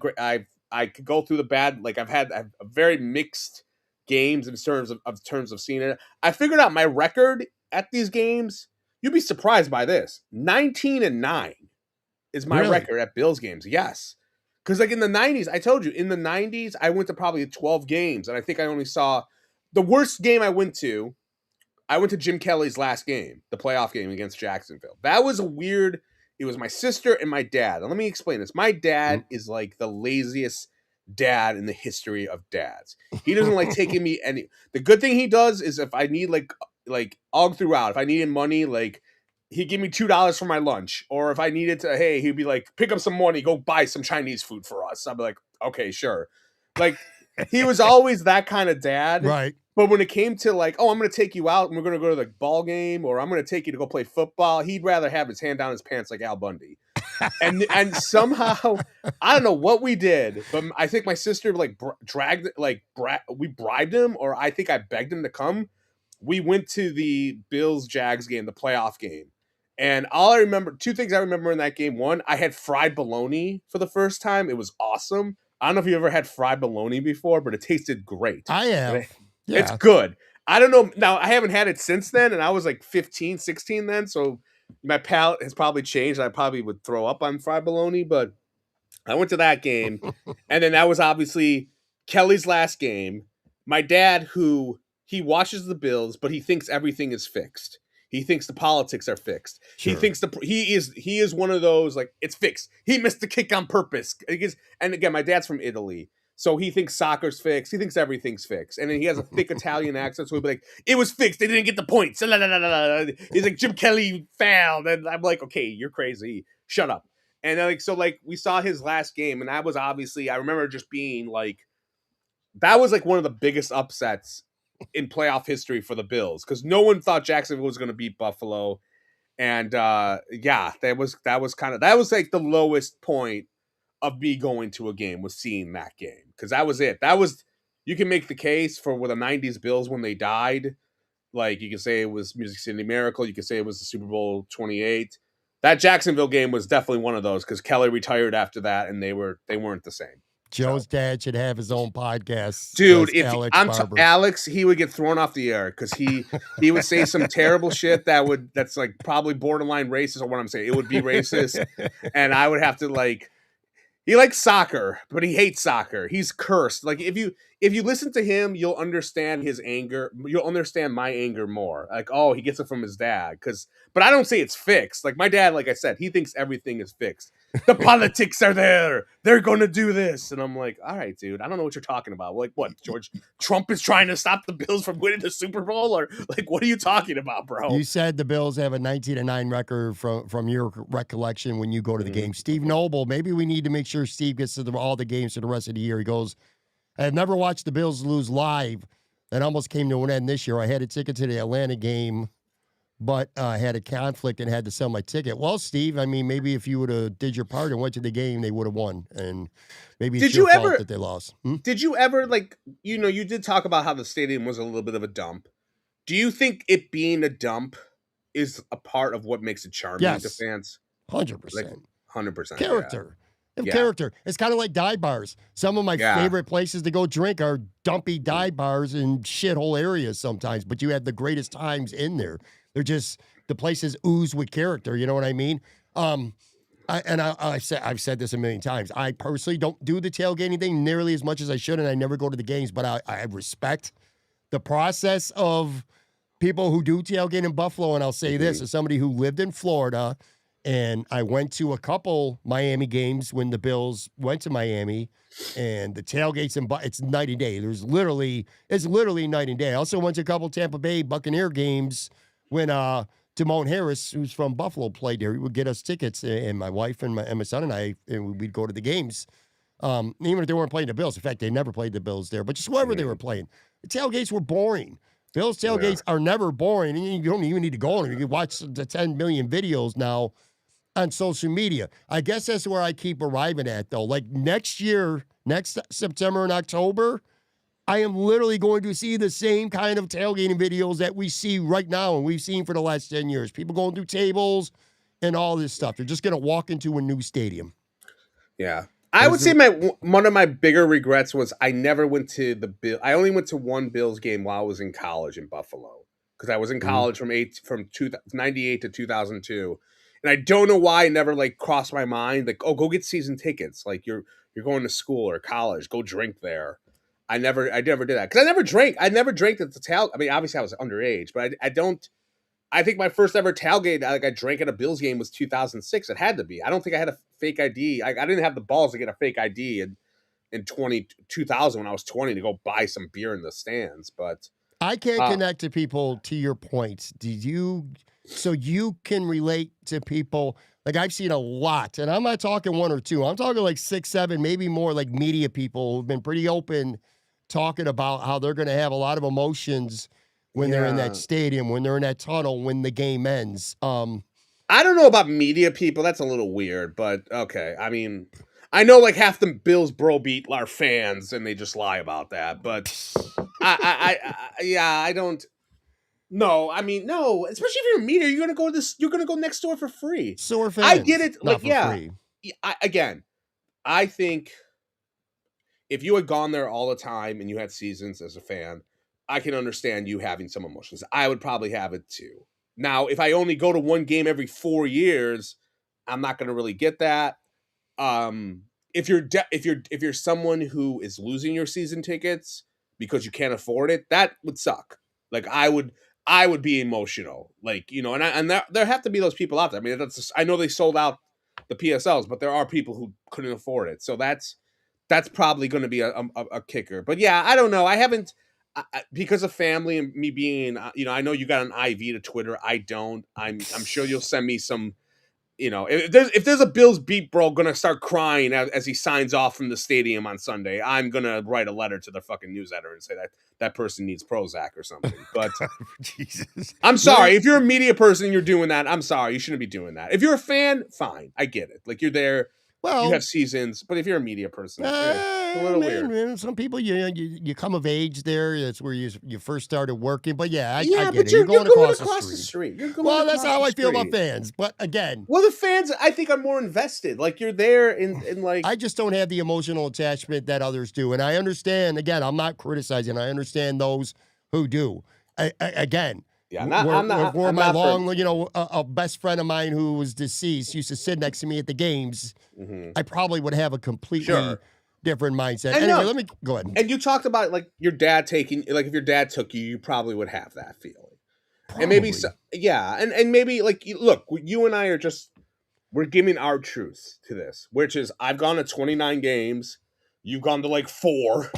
could go through the bad. Like, I've a very mixed games in terms of seeing it. I figured out my record at these games. You'd be surprised by this. 19-9 is my record at Bills games. Yes. Because, like, in the 90s, I told you, in the 90s, I went to probably 12 games, and I think I only saw the worst game I went to Jim Kelly's last game, the playoff game against Jacksonville. That was it was my sister and my dad. And let me explain this. My dad is, like, the laziest dad in the history of dads. He doesn't like taking me any. The good thing he does is if I need, like all throughout, if I needed money, like, he'd give me $2 for my lunch, or if I needed to, hey, he'd be like, pick up some money, go buy some Chinese food for us. I'd be like, okay, sure. Like, he was always that kind of dad. Right. But when it came to, like, oh, I'm going to take you out and we're going to go to the ball game, or I'm going to take you to go play football, he'd rather have his hand down his pants like Al Bundy. and somehow, I don't know what we did, but I think my sister, like, we bribed him, or I think I begged him to come. We went to the Bills-Jags game, the playoff game. And two things I remember in that game. One, I had fried bologna for the first time. It was awesome. I don't know if you ever had fried bologna before, but it tasted great. I have. It's good. I don't know. Now, I haven't had it since then, and I was like 15, 16 then, so my palate has probably changed. I probably would throw up on fried bologna, but I went to that game, and then that was obviously Kelly's last game. My dad, he watches the Bills, but he thinks everything is fixed. He thinks the politics are fixed. Sure. He thinks he is one of those, like, it's fixed. He missed the kick on purpose. And again, my dad's from Italy, so he thinks soccer's fixed. He thinks everything's fixed. And then he has a thick Italian accent, so he'll be like, it was fixed. They didn't get the points. He's like, Jim Kelly failed. And I'm like, okay, you're crazy. Shut up. And then, like, we saw his last game, and that was obviously, I remember just being like, that was like one of the biggest upsets in playoff history for the Bills, because no one thought Jacksonville was going to beat Buffalo. And that was like the lowest point of me going to a game, was seeing that game, because that was it. You can make the case for the 90s Bills when they died. Like, you can say it was Music City Miracle, you could say it was the Super Bowl 28. That Jacksonville game was definitely one of those, because Kelly retired after that, and they weren't the same. Joe's dad should have his own podcast. Dude, if Alex, he would get thrown off the air, because he would say some terrible shit that's like probably borderline racist, or what I'm saying. It would be racist. And I would have to, like, he likes soccer, but he hates soccer. He's cursed. Like, if if you listen to him, you'll understand his anger. You'll understand my anger more. Like, oh, he gets it from his dad. But I don't say it's fixed. Like my dad, like I said, he thinks everything is fixed. The politics are there. They're going to do this. And I'm like, all right, dude, I don't know what you're talking about. Like, what, George Trump is trying to stop the Bills from winning the Super Bowl? Or like, what are you talking about, bro? You said the Bills have a 19-9 record from your recollection when you go to the game. Steve Noble, maybe we need to make sure Steve gets to all the games for the rest of the year. He goes, I have never watched the Bills lose live. That almost came to an end this year. I had a ticket to the Atlanta game, but had a conflict and had to sell my ticket. Well, Steve, I mean, maybe if you would have did your part and went to the game, they would have won. And maybe it's your fault that they lost. Did you ever, like, you did talk about how the stadium was a little bit of a dump. Do you think it being a dump is a part of what makes it charming to fans? 100%. Like, 100%. Character. Character. It's kind of like dive bars. Some of my favorite places to go drink are dumpy dive bars in shithole areas sometimes, but you have the greatest times in there. They're just, the places ooze with character. You know what I mean? I've said this a million times. I personally don't do the tailgating thing nearly as much as I should, and I never go to the games, but I respect the process of people who do tailgate in Buffalo. And I'll say this as somebody who lived in Florida, and I went to a couple Miami games when the Bills went to Miami, and the tailgates it's night and day. It's literally night and day. I also went to a couple Tampa Bay Buccaneer games when Damone Harris, who's from Buffalo, played there. He would get us tickets, and my wife and my son and I, and we'd go to the games, even if they weren't playing the Bills. In fact, they never played the Bills there, but just whoever they were playing. The tailgates were boring. Bills tailgates are never boring, and you don't even need to go on them. You can watch the 10 million videos now on social media. I guess that's where I keep arriving at, though. Like next year, next September and October, I am literally going to see the same kind of tailgating videos that we see right now and we've seen for the last 10 years. People going through tables and all this stuff. They're just going to walk into a new stadium. Yeah. I would say one of my bigger regrets was I never went to the Bill. I only went to one Bills game while I was in college in Buffalo, because I was in college from 98 to 2002. And I don't know why it never like crossed my mind, like, oh, go get season tickets. Like you're going to school or college, go drink there. I never did that because I never drank. I never drank at the tailgate. I mean, obviously I was underage, but I think my first ever tailgate, like I drank at a Bills game, was 2006. It had to be. I don't think I had a fake ID. I didn't have the balls to get a fake ID in 2000 when I was 20 to go buy some beer in the stands. But I can't connect to people to your points. So you can relate to people. Like I've seen a lot, and I'm not talking one or two. I'm talking like 6, 7, maybe more, like media people who've been pretty open talking about how they're going to have a lot of emotions when they're in that stadium, when they're in that tunnel, when the game ends. I don't know about media people. That's a little weird, but okay. I mean, I know like half the Bills bro beat are fans and they just lie about that, but I don't. No, I mean, no. Especially if you're a media, you're gonna go next door for free. So are fans. I get it. Not for free. I think if you had gone there all the time and you had seasons as a fan, I can understand you having some emotions. I would probably have it too. Now, if I only go to one game every 4 years, I'm not going to really get that. If you're someone who is losing your season tickets because you can't afford it, that would suck. Like I would be emotional. Like, and there have to be those people out there. I mean, I know they sold out the PSLs, but there are people who couldn't afford it. So that's probably going to be a kicker. But yeah, I don't know. I haven't. Because of family and me being, I know you got an IV to Twitter. I don't. I'm sure you'll send me some. If there's a Bills beat bro gonna start crying as he signs off from the stadium on Sunday, I'm gonna write a letter to the fucking newsletter and say that person needs Prozac or something. But Jesus, I'm sorry if you're a media person and you're doing that. I'm sorry, you shouldn't be doing that. If you're a fan, fine, I get it. Like you're there. Well, you have seasons, but if you're a media person, it's a little weird. Man, some people, you come of age there. That's where you first started working. But I get but it. You're going across the street. Well, that's how I feel about fans. But again, the fans I think are more invested. Like you're there in like. I just don't have the emotional attachment that others do, and I understand. Again, I'm not criticizing. I understand those who do. Again. Yeah, I'm not. A best friend of mine who was deceased used to sit next to me at the games. Mm-hmm. I probably would have a completely different mindset. I Anyway, know. let me go ahead. And you talked about like your dad taking, like if your dad took you, you probably would have that feeling. And maybe, Probably. yeah, and maybe like look, you and I are just we're giving our truth to this, which is I've gone to 29 games, you've gone to like 4.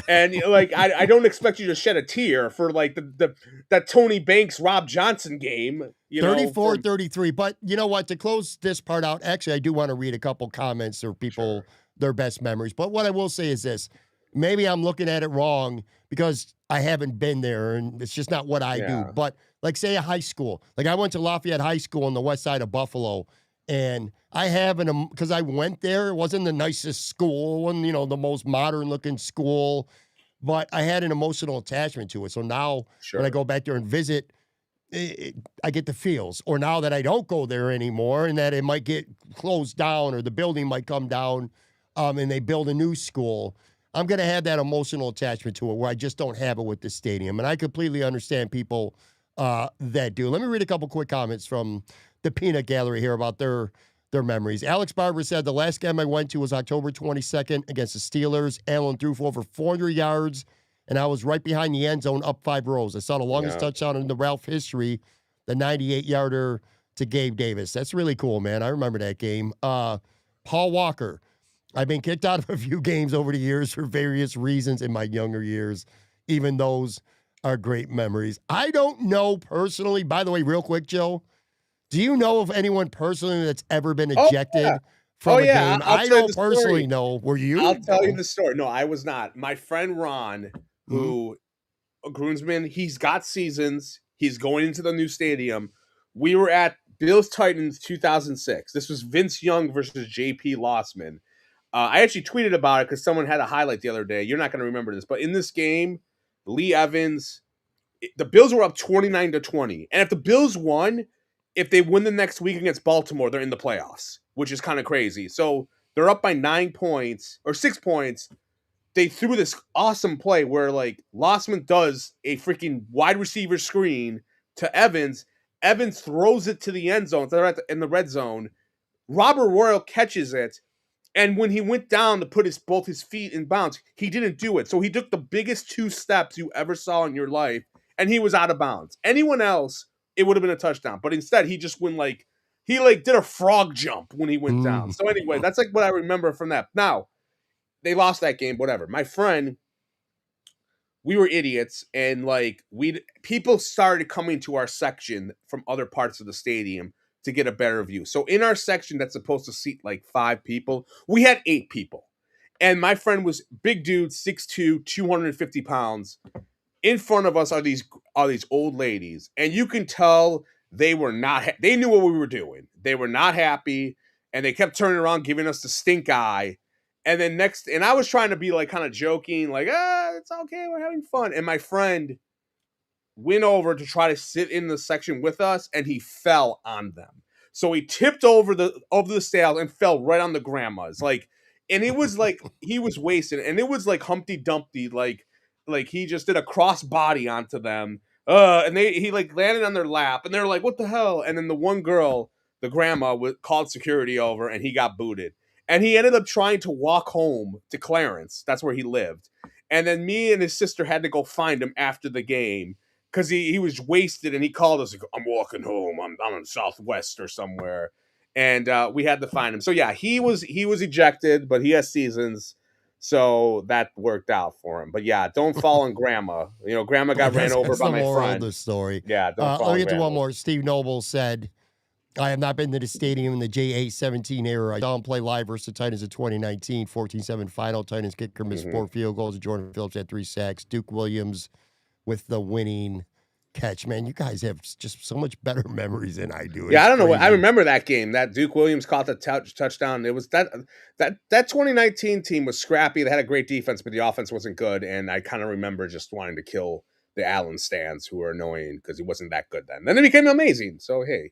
And like I don't expect you to shed a tear for like the that Tony Banks Rob Johnson game, 34-33. But you know what? To close this part out, actually, I do want to read a couple comments or people their best memories. But what I will say is this: maybe I'm looking at it wrong because I haven't been there, and it's just not what I do. But like, say a high school, like I went to Lafayette High School on the west side of Buffalo. And I have because I went there. It wasn't the nicest school, and the most modern looking school, but I had an emotional attachment to it. So now when I go back there and visit, I get the feels. Or now that I don't go there anymore, and that it might get closed down, or the building might come down, and they build a new school, I'm gonna have that emotional attachment to it where I just don't have it with the stadium. And I completely understand people that do. Let me read a couple quick comments from the Peanut Gallery here about their memories. Alex Barber said, the last game I went to was October 22nd against the Steelers. Allen threw for over 400 yards, and I was right behind the end zone up 5 rows. I saw the longest touchdown in the Ralph history, the 98-yarder to Gabe Davis. That's really cool, man. I remember that game. Paul Walker. I've been kicked out of a few games over the years for various reasons in my younger years. Even those are great memories. I don't know personally, by the way, real quick, Joe, do you know of anyone personally that's ever been ejected from a game? I don't personally know. Were you? I'll tell you the story. No, I was not. My friend Ron, who a groomsman, he's got seasons. He's going into the new stadium. We were at Bills Titans 2006. This was Vince Young versus JP Lossman. I actually tweeted about it because someone had a highlight the other day. You're not going to remember this, but in this game, Lee Evans, the Bills were up 29-20. And if the Bills won, if they win the next week against Baltimore, they're in the playoffs, which is kind of crazy. So they're up by 9 points or 6 points. They threw this awesome play where like Lossman does a freaking wide receiver screen to Evans. Evans throws it to the end zone. They're in the red zone. Robert Royal catches it. And when he went down to put both his feet in bounds, he didn't do it. So he took the biggest 2 steps you ever saw in your life, and he was out of bounds. Anyone else, it would have been a touchdown. But instead, he just went he did a frog jump when he went down. So anyway, that's like what I remember from that. Now, they lost that game, whatever. My friend, we were idiots, and people started coming to our section from other parts of the stadium to get a better view. So in our section that's supposed to seat like 5 people, we had 8 people. And my friend was big dude, 6'2", 250 pounds. In front of us are these old ladies. And you can tell they were not, they knew what we were doing. They were not happy. And they kept turning around, giving us the stink eye. And then and I was trying to be like kind of joking, like, it's okay, we're having fun. And my friend went over to try to sit in the section with us, and he fell on them. So he tipped over the stairs and fell right on the grandmas. And it was like he was wasted, and it was like Humpty Dumpty, like he just did a cross body onto them. And he landed on their lap, and they're like, "What the hell?" And then the one girl, the grandma, called security over, and he got booted. And he ended up trying to walk home to Clarence. That's where he lived. And then me and his sister had to go find him after the game, because he was wasted, and he called us. Like, I'm walking home. I'm in Southwest or somewhere, and we had to find him. So yeah, he was ejected, but he has seasons, so that worked out for him. But yeah, don't fall on Grandma. Grandma got ran over by my friend. The story. Yeah, don't fall. Let me get to one more. Steve Noble said, I have not been to the stadium in the J8-17 era. I saw him play live versus the Titans in 2019, 14-7 final. Titans kicker missed 4 field goals. Jordan Phillips had 3 sacks. Duke Williams with the winning catch. Man, you guys have just so much better memories than I do. Yeah, I don't know. I remember that game. That Duke Williams caught the touchdown. It was that 2019 team was scrappy. They had a great defense, but the offense wasn't good. And I kind of remember just wanting to kill the Allen stands, who were annoying because he wasn't that good then. Then it became amazing. So hey.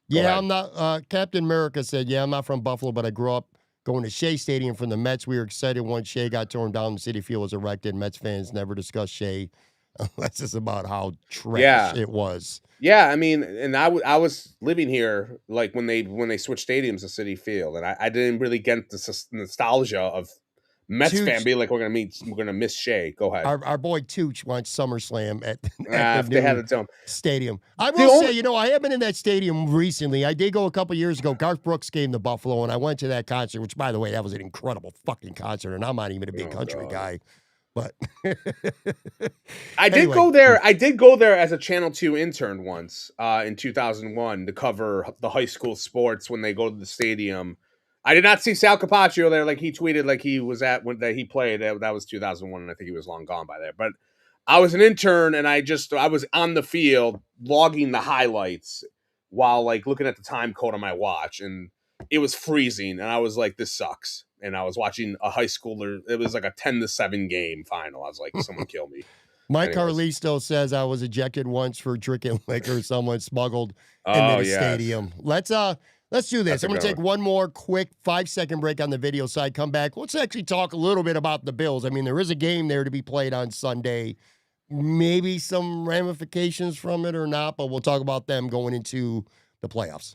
Yeah, I'm not. Captain America said, "Yeah, I'm not from Buffalo, but I grew up going to Shea Stadium from the Mets. We were excited when Shea got torn down. The City Field was erected. Mets fans never discussed Shea. That's just about how trash it was." Yeah, I mean, and I was living here when they switched stadiums to City Field, and I didn't really get the nostalgia of Mets fan Tooch, be like, we're gonna miss Shea. Go ahead. our boy Tooch wants SummerSlam at the If they had new it done. stadium. I The will say, only I have been in that stadium recently. I did go a couple years ago. Garth Brooks came to Buffalo, and I went to that concert, which, by the way, that was an incredible fucking concert, and I'm not even a big oh country god. guy. But I did anyway, go there. I did go there as a Channel 2 intern once in 2001 to cover the high school sports when they go to the stadium. I did not see Sal Capaccio there like he tweeted like he was at when that he played. That was 2001, and I think he was long gone by there. But I was an intern, and I was on the field logging the highlights while like looking at the time code on my watch, and it was freezing, and I was like, "This sucks." And I was watching a high schooler. It was like a 10-7 game final. I was like, "Someone kill me." Mike Anyways. Carlisto says I was ejected once for drinking liquor someone smuggled into Oh the yes. stadium. Let's do this. That's a I'm gonna good take one. one more quick 5-second break on the video side. Come back. Let's actually talk a little bit about the Bills. I mean, there is a game there to be played on Sunday. Maybe some ramifications from it or not, but we'll talk about them going into the playoffs.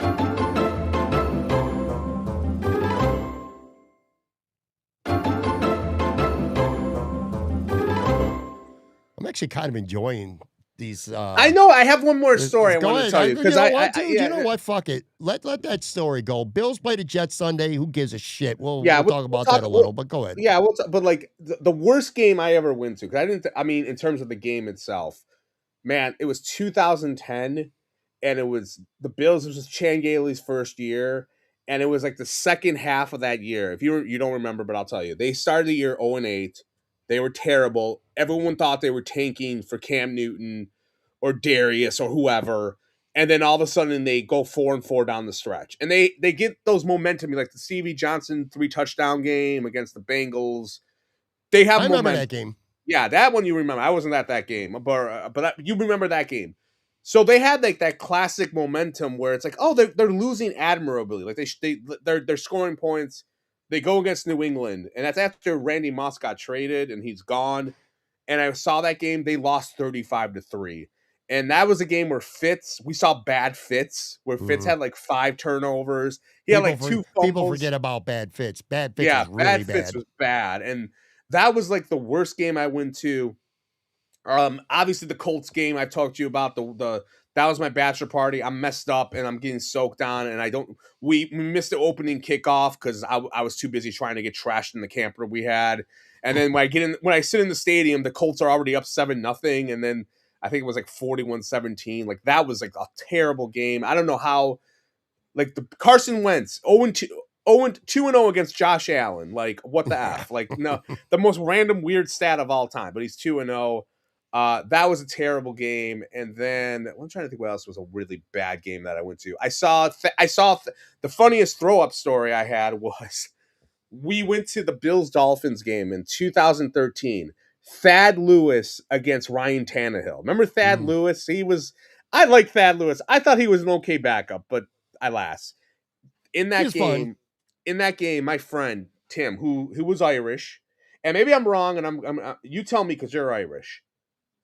I'm actually kind of enjoying these. I know. I have one more story I Go want ahead. to tell you because You know what? Fuck it. Let that story go. Bills play the Jets Sunday. Who gives a shit? We'll talk about that a little. But go ahead. Yeah, but like the worst game I ever went to because I didn't. I mean, in terms of the game itself, man, it was 2010, and it was the Bills. It was Chan Gailey's first year, and it was like the second half of that year. If you don't remember, but I'll tell you, they started the year 0-8. They were terrible. Everyone thought they were tanking for Cam Newton or Darius or whoever, and then all of a sudden they go 4-4 down the stretch, and they get those momentum like the Stevie Johnson 3-touchdown game against the Bengals. They have I remember momentum. that game. Yeah, that one you remember. I wasn't at that game, but you remember that game. So they had like that classic momentum where it's like, oh, they're losing admirably. Like they're scoring points. They go against New England, and that's after Randy Moss got traded and he's gone. And I saw that game. They lost 35-3. And that was a game where we saw bad Fitz, where Fitz had like 5 turnovers. He had like 2 fumbles. People forget about bad Fitz. Bad Fitz Yeah, was really bad Fitz was bad. And that was like the worst game I went to. Obviously the Colts game I talked to you about the that was my bachelor party. I'm messed up and I'm getting soaked on, and we missed the opening kickoff because I was too busy trying to get trashed in the camper we had. And then when I sit in the stadium, the Colts are already up 7-0, and then I think it was like 41-17. Like that was like a terrible game. I don't know how, like the Carson Wentz 2-0 against Josh Allen. Like what the F? Like no, the most random weird stat of all time, but he's 2-0. That was a terrible game. And then I'm trying to think what else was a really bad game that I went to. I saw the funniest throw up story I had was we went to the Bills Dolphins game in 2013. Thad Lewis against Ryan Tannehill. Remember Thad Lewis? I like Thad Lewis. I thought he was an okay backup, but alas, in that game, my friend Tim, who was Irish, and maybe I'm wrong, and you tell me because you're Irish.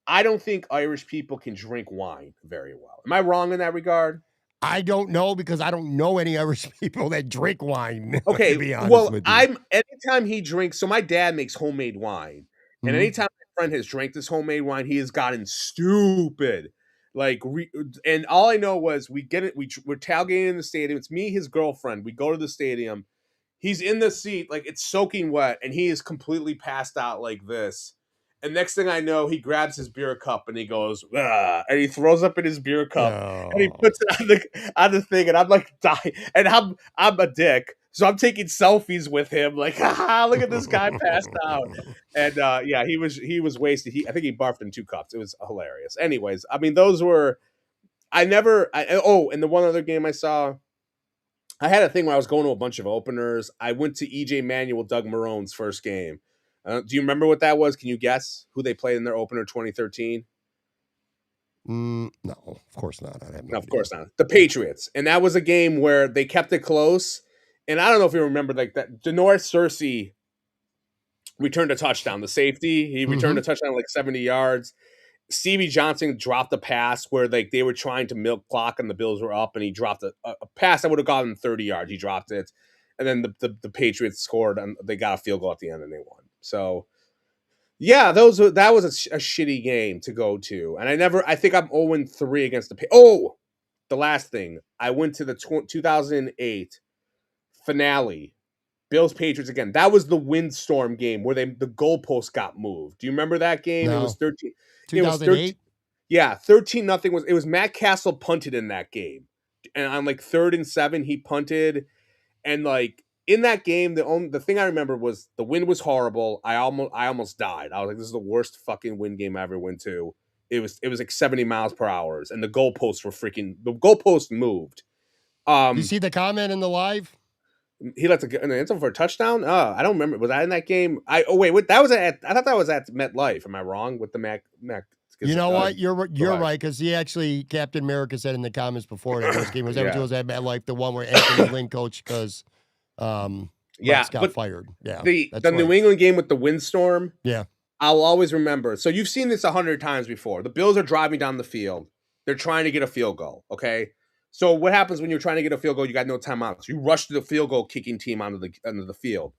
I don't think Irish people can drink wine very well. Am I wrong in that regard? I don't know because I don't know any Irish people that drink wine. Okay, to be honest with you. Anytime he drinks, so my dad makes homemade wine, and anytime my friend has drank this homemade wine, he has gotten stupid. Like, and all I know was we're tailgating in the stadium. It's me, his girlfriend. We go to the stadium. He's in the seat, like it's soaking wet, and he is completely passed out like this. And next thing I know, he grabs his beer cup and he goes, "Ugh," and he throws up in his beer cup and he puts it on the thing, and I'm like dying. And I'm a dick, so I'm taking selfies with him, like, haha, look at this guy passed out. And yeah, he was wasted. I think he barfed in 2 cups. It was hilarious. Anyways, I mean, those were and the one other game I saw, I had a thing where I was going to a bunch of openers. I went to EJ Manuel, Doug Marone's first game. Do you remember what that was? Can you guess who they played in their opener 2013? No, of course not. No, of course not. The Patriots. And that was a game where they kept it close. And I don't know if you remember, like that. Denoris Cersei returned a touchdown. The safety, he returned a touchdown like 70 yards. Stevie Johnson dropped a pass where like they were trying to milk clock and the Bills were up, and he dropped a pass that would have gotten 30 yards. He dropped it. and then the Patriots scored and they got a field goal at the end and they won. So yeah, that was a shitty game to go to, and I think I'm 0-3 against the. The last thing, I went to the 2008 finale, Bills Patriots again. That was the windstorm game where the goalpost got moved. Do you remember that game? No. It was 13. 2008? It was 13. Yeah, 13-0 it was Matt Castle punted in that game. And on like 3rd and 7, he punted. And like in that game, the thing I remember was the wind was horrible. I almost died. I was like, this is the worst fucking wind game I ever went to. It was like 70 miles per hour, and the goalposts moved. You see the comment in the live? He lets an answer for a touchdown. I don't remember. Was I in that game? I thought that was at MetLife. Am I wrong with the Mac? You know what? You're right, because he actually, Captain America said in the comments before that this game was ever was at MetLife, the one where Anthony Lynn coached because Rex got fired. Yeah, the New England game with the windstorm. Yeah, I'll always remember. So you've seen this 100 times before. The Bills are driving down the field. They're trying to get a field goal. Okay. So what happens when you're trying to get a field goal? You got no timeouts. You rush to the field goal kicking team onto the field.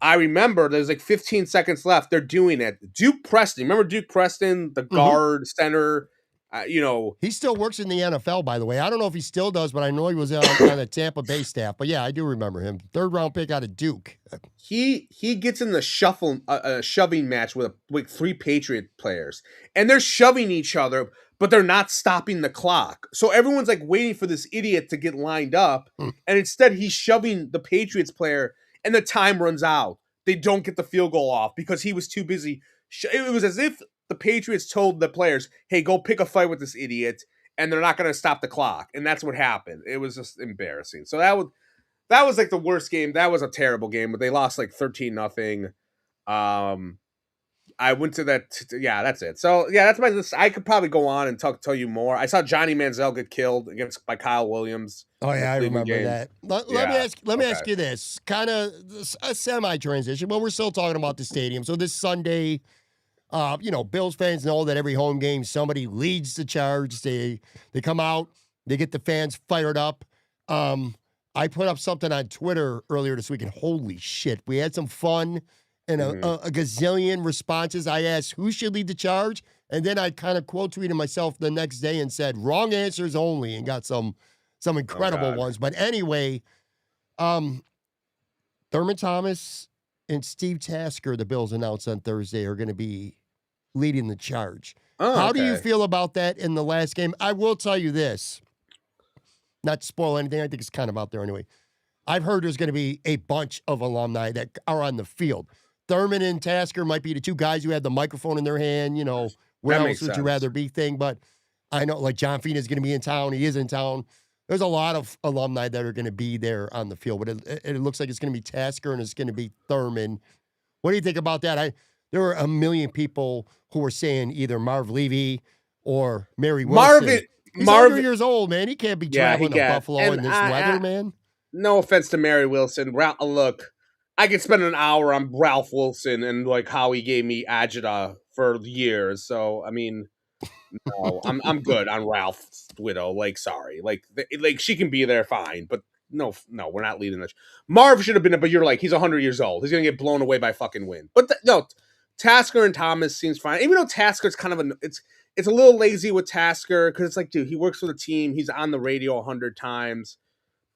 I remember there's like 15 seconds left. They're doing it. Duke Preston. Remember Duke Preston, the guard, center? He still works in the NFL, by the way. I don't know if he still does, but I know he was on the Tampa Bay staff. But yeah, I do remember him. 3rd round pick out of Duke. He gets in the shoving match with 3 Patriot players, and they're shoving each other, but they're not stopping the clock. So everyone's like waiting for this idiot to get lined up, and instead he's shoving the Patriots player, and the time runs out. They don't get the field goal off because he was too busy. It was as if the Patriots told the players, hey, go pick a fight with this idiot, and they're not going to stop the clock. And that's what happened. It was just embarrassing. So that was like the worst game. That was a terrible game, but they lost like 13-0. I went to that. Yeah, that's it. So yeah, that's my list. I could probably go on and tell you more. I saw Johnny Manziel get killed by Kyle Williams. Oh yeah, I remember that. Let me ask you this, kind of a semi transition. Well, we're still talking about the stadium. So this Sunday, Bills fans know that every home game somebody leads the charge. They come out, they get the fans fired up. I put up something on Twitter earlier this week, and holy shit, we had some fun. And a gazillion responses. I asked who should lead the charge, and then I kind of quote tweeted myself the next day and said wrong answers only, and got some incredible ones. But anyway, Thurman Thomas and Steve Tasker, the Bills announced on Thursday, are going to be leading the charge. How do you feel about that in the last game? I will tell you this, not to spoil anything. I think it's kind of out there anyway. I've heard there's going to be a bunch of alumni that are on the field. Thurman and Tasker might be the 2 guys who have the microphone in their hand, where else would you rather be thing. But I know like John Fina is going to be in town. He is in town. There's a lot of alumni that are going to be there on the field. But it looks like it's going to be Tasker and it's going to be Thurman. What do you think about that? There were a million people who were saying either Marv Levy or Mary Wilson. He's 100 years old, man. He can't be traveling to Buffalo in this weather, man. No offense to Mary Wilson. Look, I could spend an hour on Ralph Wilson and like how he gave me agita for years. So I mean, no, I'm good on Ralph's widow. Like, sorry, like she can be there, fine, but no, we're not leading this. Marv should have been, but you're like he's 100 years old. He's gonna get blown away by fucking wind. But no, Tasker and Thomas seems fine. Even though Tasker's kind of it's a little lazy with Tasker because it's like, dude, he works for the team. He's on the radio 100 times.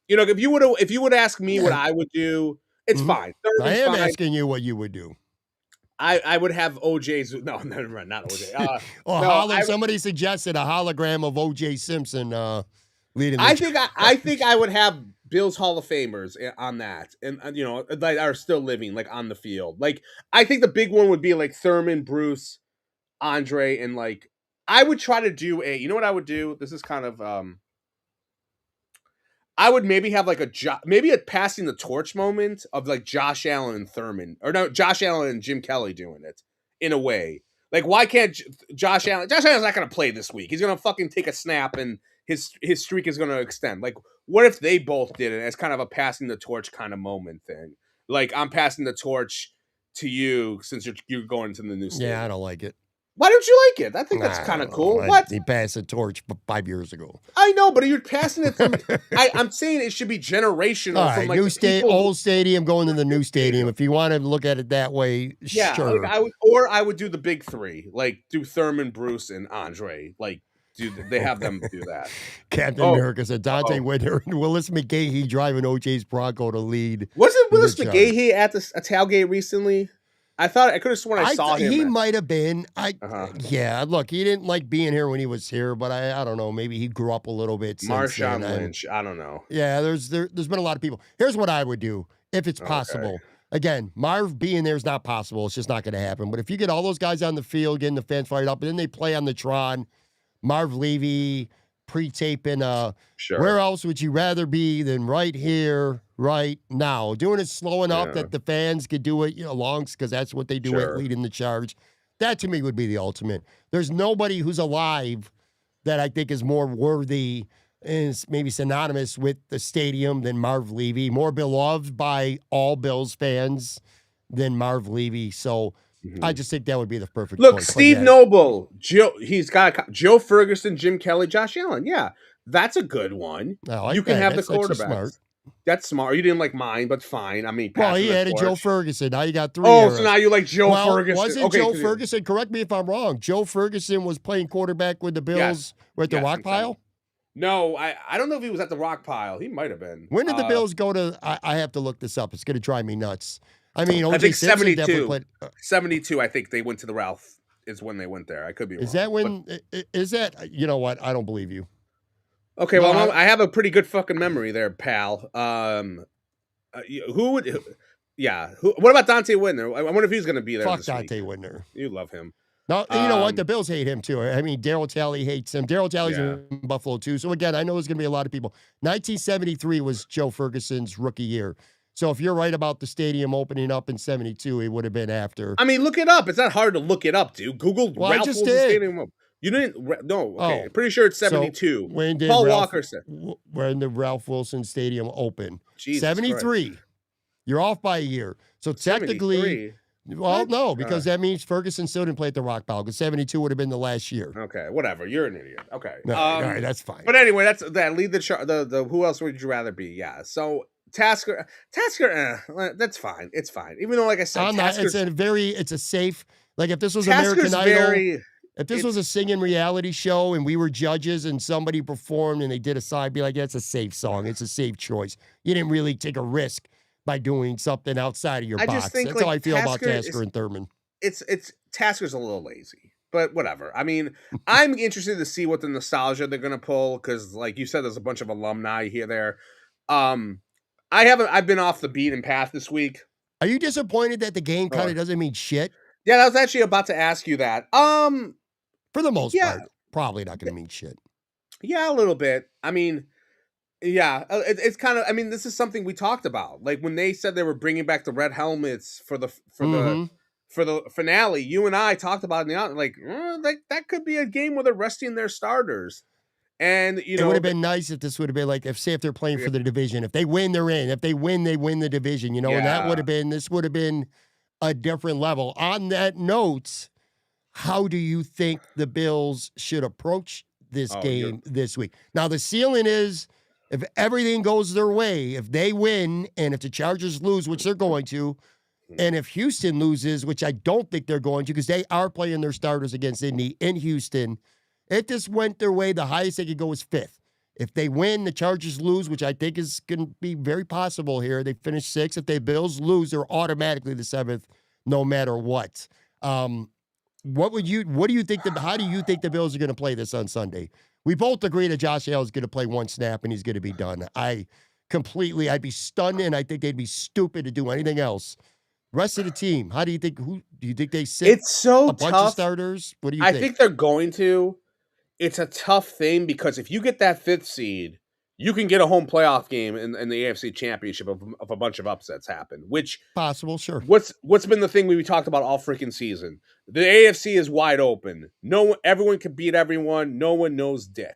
If you would ask me what I would do. It's fine. I am asking you what you would do. I would have OJ's. No, never, not OJ. Somebody suggested a hologram of OJ Simpson leading. I think I would have Bills Hall of Famers on that, and that are still living like on the field. Like I think the big one would be like Thurman, Bruce, Andre, and like I would try to do a. You know what I would do? This is kind of I would maybe have like a passing the torch moment of like Josh Allen and Thurman, or no, Josh Allen and Jim Kelly doing it in a way. Like, why can't Josh Allen? Josh Allen's not going to play this week. He's going to fucking take a snap and his streak is going to extend. Like, what if they both did it as kind of a passing the torch kind of moment thing? Like, I'm passing the torch to you since you're going to the new stadium. Yeah, I don't like it. Why don't you like it? I think that's kind of cool. What? He passed the torch 5 years ago. I know, but you're passing it from. I'm saying it should be generational. All right, from like old stadium going to the new stadium. If you want to look at it that way, yeah, sure. like I would do the big three, like do Thurman, Bruce, and Andre. Like, they have them do that. Captain America said Dante Whitner and Willis McGahee driving OJ's Bronco to lead. Wasn't Willis McGahee at a tailgate recently? I could have sworn I saw him. He might have been. Yeah, look, he didn't like being here when he was here, but I don't know. Maybe he grew up a little bit. Marshawn Lynch. I don't know. Yeah, there's been a lot of people. Here's what I would do if it's possible. Okay. Again, Marv being there is not possible. It's just not going to happen. But if you get all those guys on the field, getting the fans fired up, and then they play on the Tron, Marv Levy pre-taping, sure. Where else would you rather be than right here, right now? Doing it slow enough that the fans could do it, because that's what they do at leading the charge. That to me would be the ultimate. There's nobody who's alive that I think is more worthy, is maybe synonymous with the stadium than Marv Levy, more beloved by all Bills fans than Marv Levy. So I just think that would be the perfect look. choice. Steve Noble, he's got Joe Ferguson, Jim Kelly, Josh Allen. Yeah, that's a good one. You can have the quarterbacks. That's smart. You didn't like mine, but fine. I mean, well, he had a Joe Ferguson. Now you got 3. Oh, so now you like Joe Ferguson? Wasn't Joe Ferguson? Correct me if I'm wrong. Joe Ferguson was playing quarterback with the Bills with the rock pile. No, I don't know if he was at the rock pile. He might have been. When did the Bills go to? I have to look this up. It's going to drive me nuts. I mean, I think 72. 72. I think they went to the Ralph. Is when they went there. I could be wrong. Is that when? Is that? You know what? I don't believe you. Okay, well, I have a pretty good fucking memory there, pal. Who would? Yeah. What about Dante Whitner? I wonder if he's going to be there. Fuck Dante Whitner. You love him. No, you know what? The Bills hate him too. I mean, Darryl Talley hates him. Darryl Talley's in Buffalo too. So again, I know there's going to be a lot of people. 1973 was Joe Ferguson's rookie year. So if you're right about the stadium opening up in 72, it would have been after. I mean, look it up. It's not hard to look it up, dude. Google Ralph Wilson Stadium up. You didn't? No. Okay. Pretty sure it's 72. So when did Paul Walker said when the Ralph Wilson Stadium opened? Jesus 73. Christ. You're off by a year. So technically, 73? Well, what? No, because that means Ferguson still didn't play at the Rock Pile because 72 would have been the last year. Okay, whatever. You're an idiot. Okay. No, all right, that's fine. But anyway, that's that. Lead the chart. The who else would you rather be? Yeah. So Tasker, that's fine. It's fine. Even though, like I said, it's a safe. Like if this was Tasker's American Idol, if this was a singing reality show and we were judges and somebody performed and they did a side, be like, yeah, it's a safe song. It's a safe choice. You didn't really take a risk by doing something outside of your box. That's how I feel about Tasker and Thurman. It's Tasker's a little lazy, but whatever. I mean, I'm interested to see what the nostalgia they're gonna pull because, like you said, there's a bunch of alumni here there. I've been off the beaten path this week. Are you disappointed that the game kind of doesn't mean shit? Yeah, I was actually about to ask you that. For the most part, probably not going to mean shit. Yeah, a little bit. I mean. Yeah, it's kind of. I mean, this is something we talked about. Like when they said they were bringing back the red helmets for the finale. You and I talked about it. Like that could be a game where they're resting their starters. And it would have been nice if this would have been like if they're playing for the division. If they win, they're in. If they win, they win the division. And that would have been. This would have been a different level. On that note, how do you think the Bills should approach this game this week? Now the ceiling is. If everything goes their way, if they win, and if the Chargers lose, which they're going to, and if Houston loses, which I don't think they're going to, because they are playing their starters against Indy in Houston, if this went their way, the highest they could go is 5th. If they win, the Chargers lose, which I think is going to be very possible here. They finish 6th. If the Bills lose, they're automatically the 7th, no matter what. How do you think the Bills are going to play this on Sunday? We both agree that Josh Allen is going to play one snap and he's going to be done. I'd be stunned, and I think they'd be stupid to do anything else. Rest of the team, how do you think? Who do you think they sit? It's so a bunch of starters. What do you think? I think they're going to. It's a tough thing because if you get that 5th seed, you can get a home playoff game in the AFC Championship of a bunch of upsets happen. Which possible, sure. What's been the thing we talked about all freaking season? The AFC is wide open. Everyone can beat everyone. No one knows dick.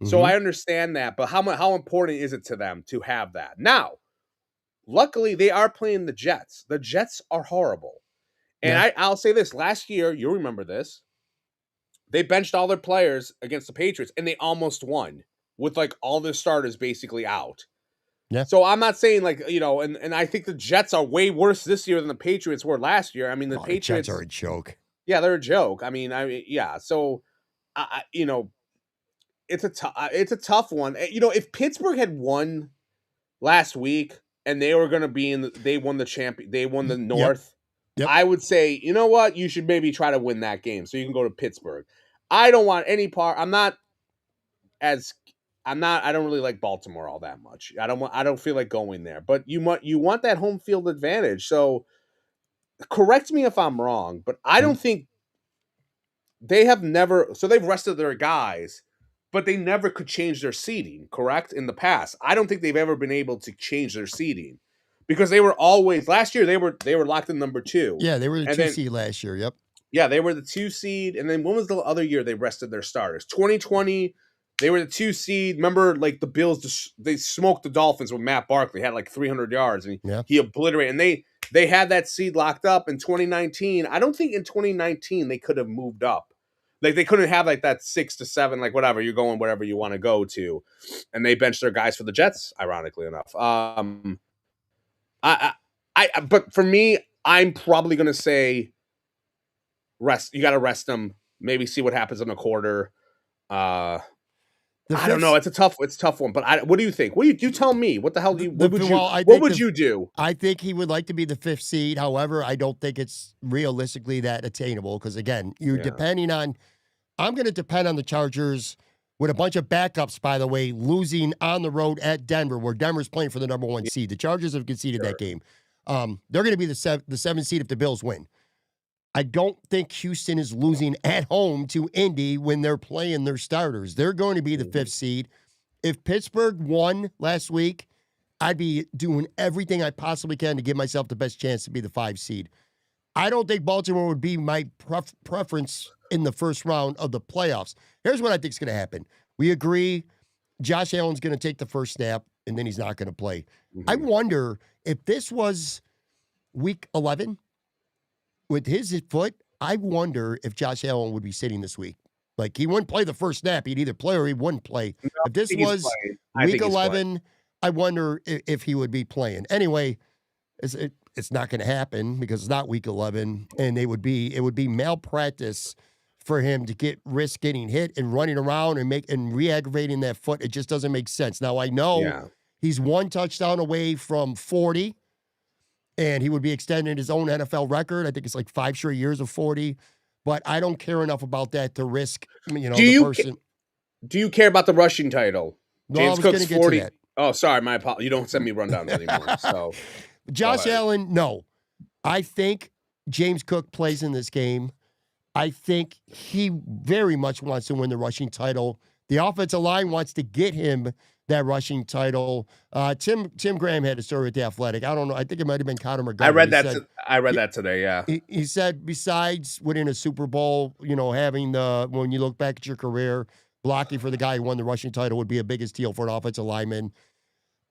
Mm-hmm. So I understand that, but how important is it to them to have that? Now, luckily they are playing the Jets. The Jets are horrible, and I'll say this: last year, you'll remember this. they benched all their players against the Patriots, and they almost won with like all their starters basically out. Yeah. So I'm not saying like, and I think the Jets are way worse this year than the Patriots were last year. I mean, the Patriots Jets are a joke. Yeah, they're a joke. I mean, yeah. So, it's a tough one. If Pittsburgh had won last week and they were going to be they won the North. Yep. I would say, you know what, you should maybe try to win that game so you can go to Pittsburgh. I don't want any part. I don't really like Baltimore all that much. I don't feel like going there. But you want that home field advantage. So correct me if I'm wrong, but I don't think they've rested their guys, but they never could change their seeding, correct? In the past. I don't think they've ever been able to change their seeding because they were always last year they were locked in number 2. Yeah, they were the 2 seed last year. Yep. Yeah, they were the 2 seed, and then when was the other year they rested their starters? 2020, they were the 2 seed. Remember, like the Bills, they smoked the Dolphins with Matt Barkley, had like 300 yards, and he obliterated. And they had that seed locked up in 2019. I don't think in 2019 they could have moved up. Like they couldn't have like that 6 to 7, like whatever you're going, whatever you want to go to, and they benched their guys for the Jets. Ironically enough, but for me, I'm probably gonna say rest. You got to rest them. Maybe see what happens in a quarter. I don't know. It's a tough one. But what do you think? You tell me? What the hell what would you do? I think he would like to be the 5th seed. However, I don't think it's realistically that attainable because again, depending on. I'm going to depend on the Chargers with a bunch of backups. By the way, losing on the road at Denver, where Denver's playing for the number 1 seed. The Chargers have conceded that game. They're going to be the 7th seed if the Bills win. I don't think Houston is losing at home to Indy when they're playing their starters. They're going to be the 5th seed. If Pittsburgh won last week, I'd be doing everything I possibly can to give myself the best chance to be the 5 seed. I don't think Baltimore would be my preference in the first round of the playoffs. Here's what I think is going to happen. We agree Josh Allen's going to take the first snap, and then he's not going to play. I wonder if this was week 11 with his foot, I wonder if Josh Allen would be sitting this week. Like, he wouldn't play the first snap. He'd either play or he wouldn't play. No, if this was week 11, I wonder if he would be playing. Anyway, it's not going to happen because it's not week 11, and it would be malpractice for him to risk getting hit and running around and re-aggravating that foot. It just doesn't make sense. Now, I know he's 1 touchdown away from 40, and he would be extending his own NFL record. I think it's like 5 straight years of 40, but I don't care enough about that to risk, the person. Do you care about the rushing title? No, James Cook's 40. Oh, sorry, my apologies. You don't send me rundowns anymore. So, Josh Allen, no. I think James Cook plays in this game. I think he very much wants to win the rushing title. The offensive line wants to get him that rushing title. Tim Graham had a story with The Athletic. I don't know. I think it might have been Conor McGovern. I read that today, yeah. He said besides winning a Super Bowl, having when you look back at your career, blocking for the guy who won the rushing title would be a biggest deal for an offensive lineman.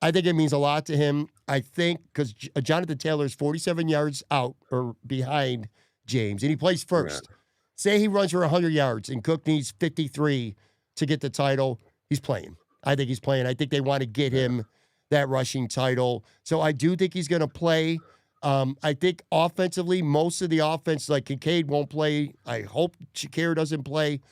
I think it means a lot to him. I think because Jonathan Taylor is 47 yards out or behind James, and he plays first. Yeah. Say he runs for 100 yards, and Cook needs 53 to get the title. He's playing. I think he's playing. I think they want to get him that rushing title. So I do think he's going to play. I think offensively, most of the offense, like Kincaid won't play. I hope Shakir doesn't play.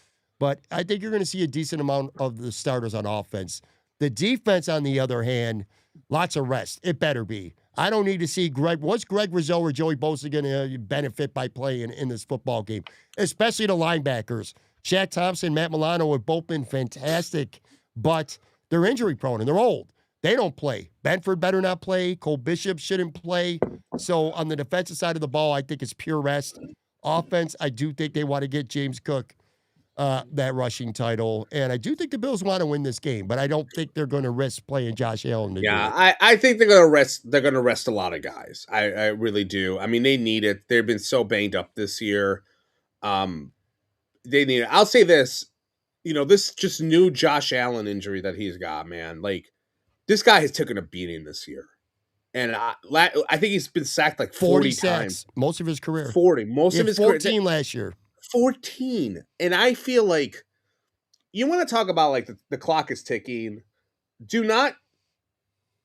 But I think you're going to see a decent amount of the starters on offense. The defense, on the other hand, lots of rest. It better be. I don't need to see what's Greg Rizzo or Joey Bosa going to benefit by playing in this football game, especially the linebackers. Shaq Thompson, Matt Milano have both been fantastic, but they're injury prone and they're old. They don't play. Benford better not play. Cole Bishop shouldn't play. So on the defensive side of the ball, I think it's pure rest. Offense, I do think they want to get James Cook that rushing title. And I do think the Bills want to win this game, but I don't think they're going to risk playing Josh Allen. I think they're going to rest. They're going to rest a lot of guys. I really do. I mean, they need it. They've been so banged up this year. They need it. I'll say this. This just new Josh Allen injury that he's got, man. Like, this guy has taken a beating this year. And I think he's been sacked like 40 sacks, times. Most of his career. 40. Most of his 14 career. last year. 14. And I feel like you want to talk about like the clock is ticking. Do not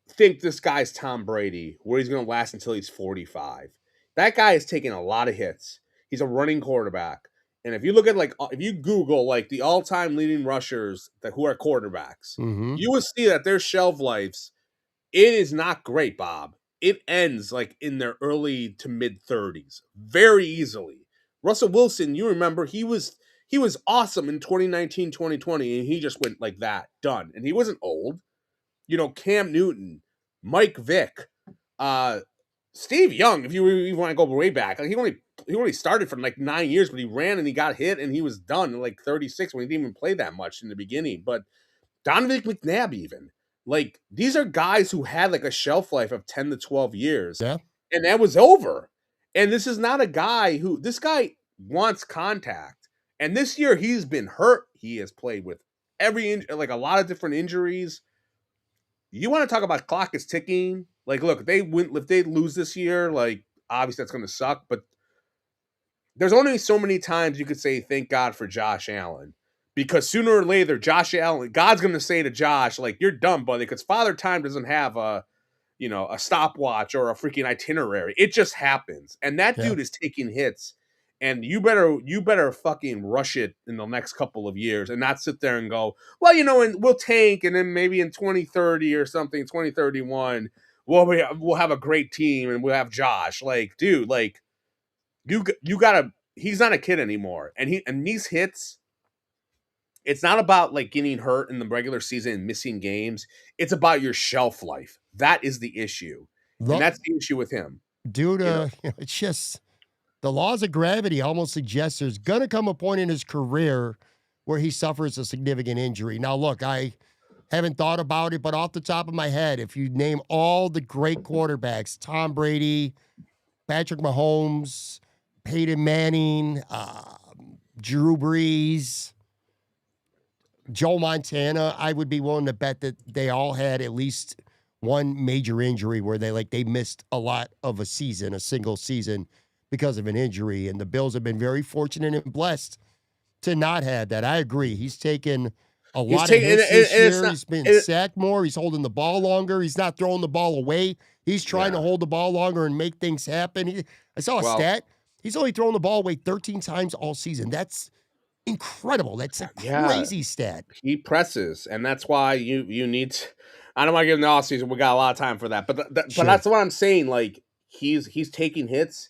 think this guy's Tom Brady, where he's going to last until he's 45. That guy is taking a lot of hits. He's a running quarterback. And if you look at like, if you Google like the all-time leading rushers who are quarterbacks, you will see that their shelf lives, it is not great, Bob. It ends like in their early to mid 30s very easily. Russell Wilson, you remember, he was awesome in 2019, 2020, and he just went like that, done. And he wasn't old. Cam Newton, Mike Vick, Steve Young, if you want to go way back, like he only started for like 9 years, but he ran and he got hit and he was done at like 36 when he didn't even play that much in the beginning. But Donovan McNabb, even, like, these are guys who had like a shelf life of 10 to 12 years. Yeah. And that was over. And this is not a guy this guy wants contact. And this year he's been hurt. He has played with like a lot of different injuries. You want to talk about clock is ticking? Like, look, if they lose this year, like, obviously that's going to suck. But there's only so many times you could say thank God for Josh Allen, because sooner or later, Josh Allen, God's going to say to Josh, like, you're dumb, buddy, because Father Time doesn't have a stopwatch or a freaking itinerary. It just happens, and that dude is taking hits. And you better fucking rush it in the next couple of years and not sit there and go, well, and we'll tank, and then maybe in 2030 or something, 2031, we'll have a great team and we'll have Josh. Like, dude, like you gotta. He's not a kid anymore, and these hits. It's not about like getting hurt in the regular season and missing games. It's about your shelf life. That is the issue, and that's the issue with him. Dude, it's just. The laws of gravity almost suggest there's going to come a point in his career where he suffers a significant injury. Now, look, I haven't thought about it, but off the top of my head, if you name all the great quarterbacks, Tom Brady, Patrick Mahomes, Peyton Manning, Drew Brees, Joe Montana, I would be willing to bet that they all had at least one major injury where they missed a lot of a single season, because of an injury, and the Bills have been very fortunate and blessed to not have that. I agree. He's taken a lot of hits this year. He's been sacked more. He's holding the ball longer. He's not throwing the ball away. He's trying to hold the ball longer and make things happen. I saw a stat. He's only thrown the ball away 13 times all season. That's incredible. That's a crazy stat. He presses, and that's why you need to, I don't want to give him the offseason. We got a lot of time for that. But that's what I'm saying. Like, he's taking hits.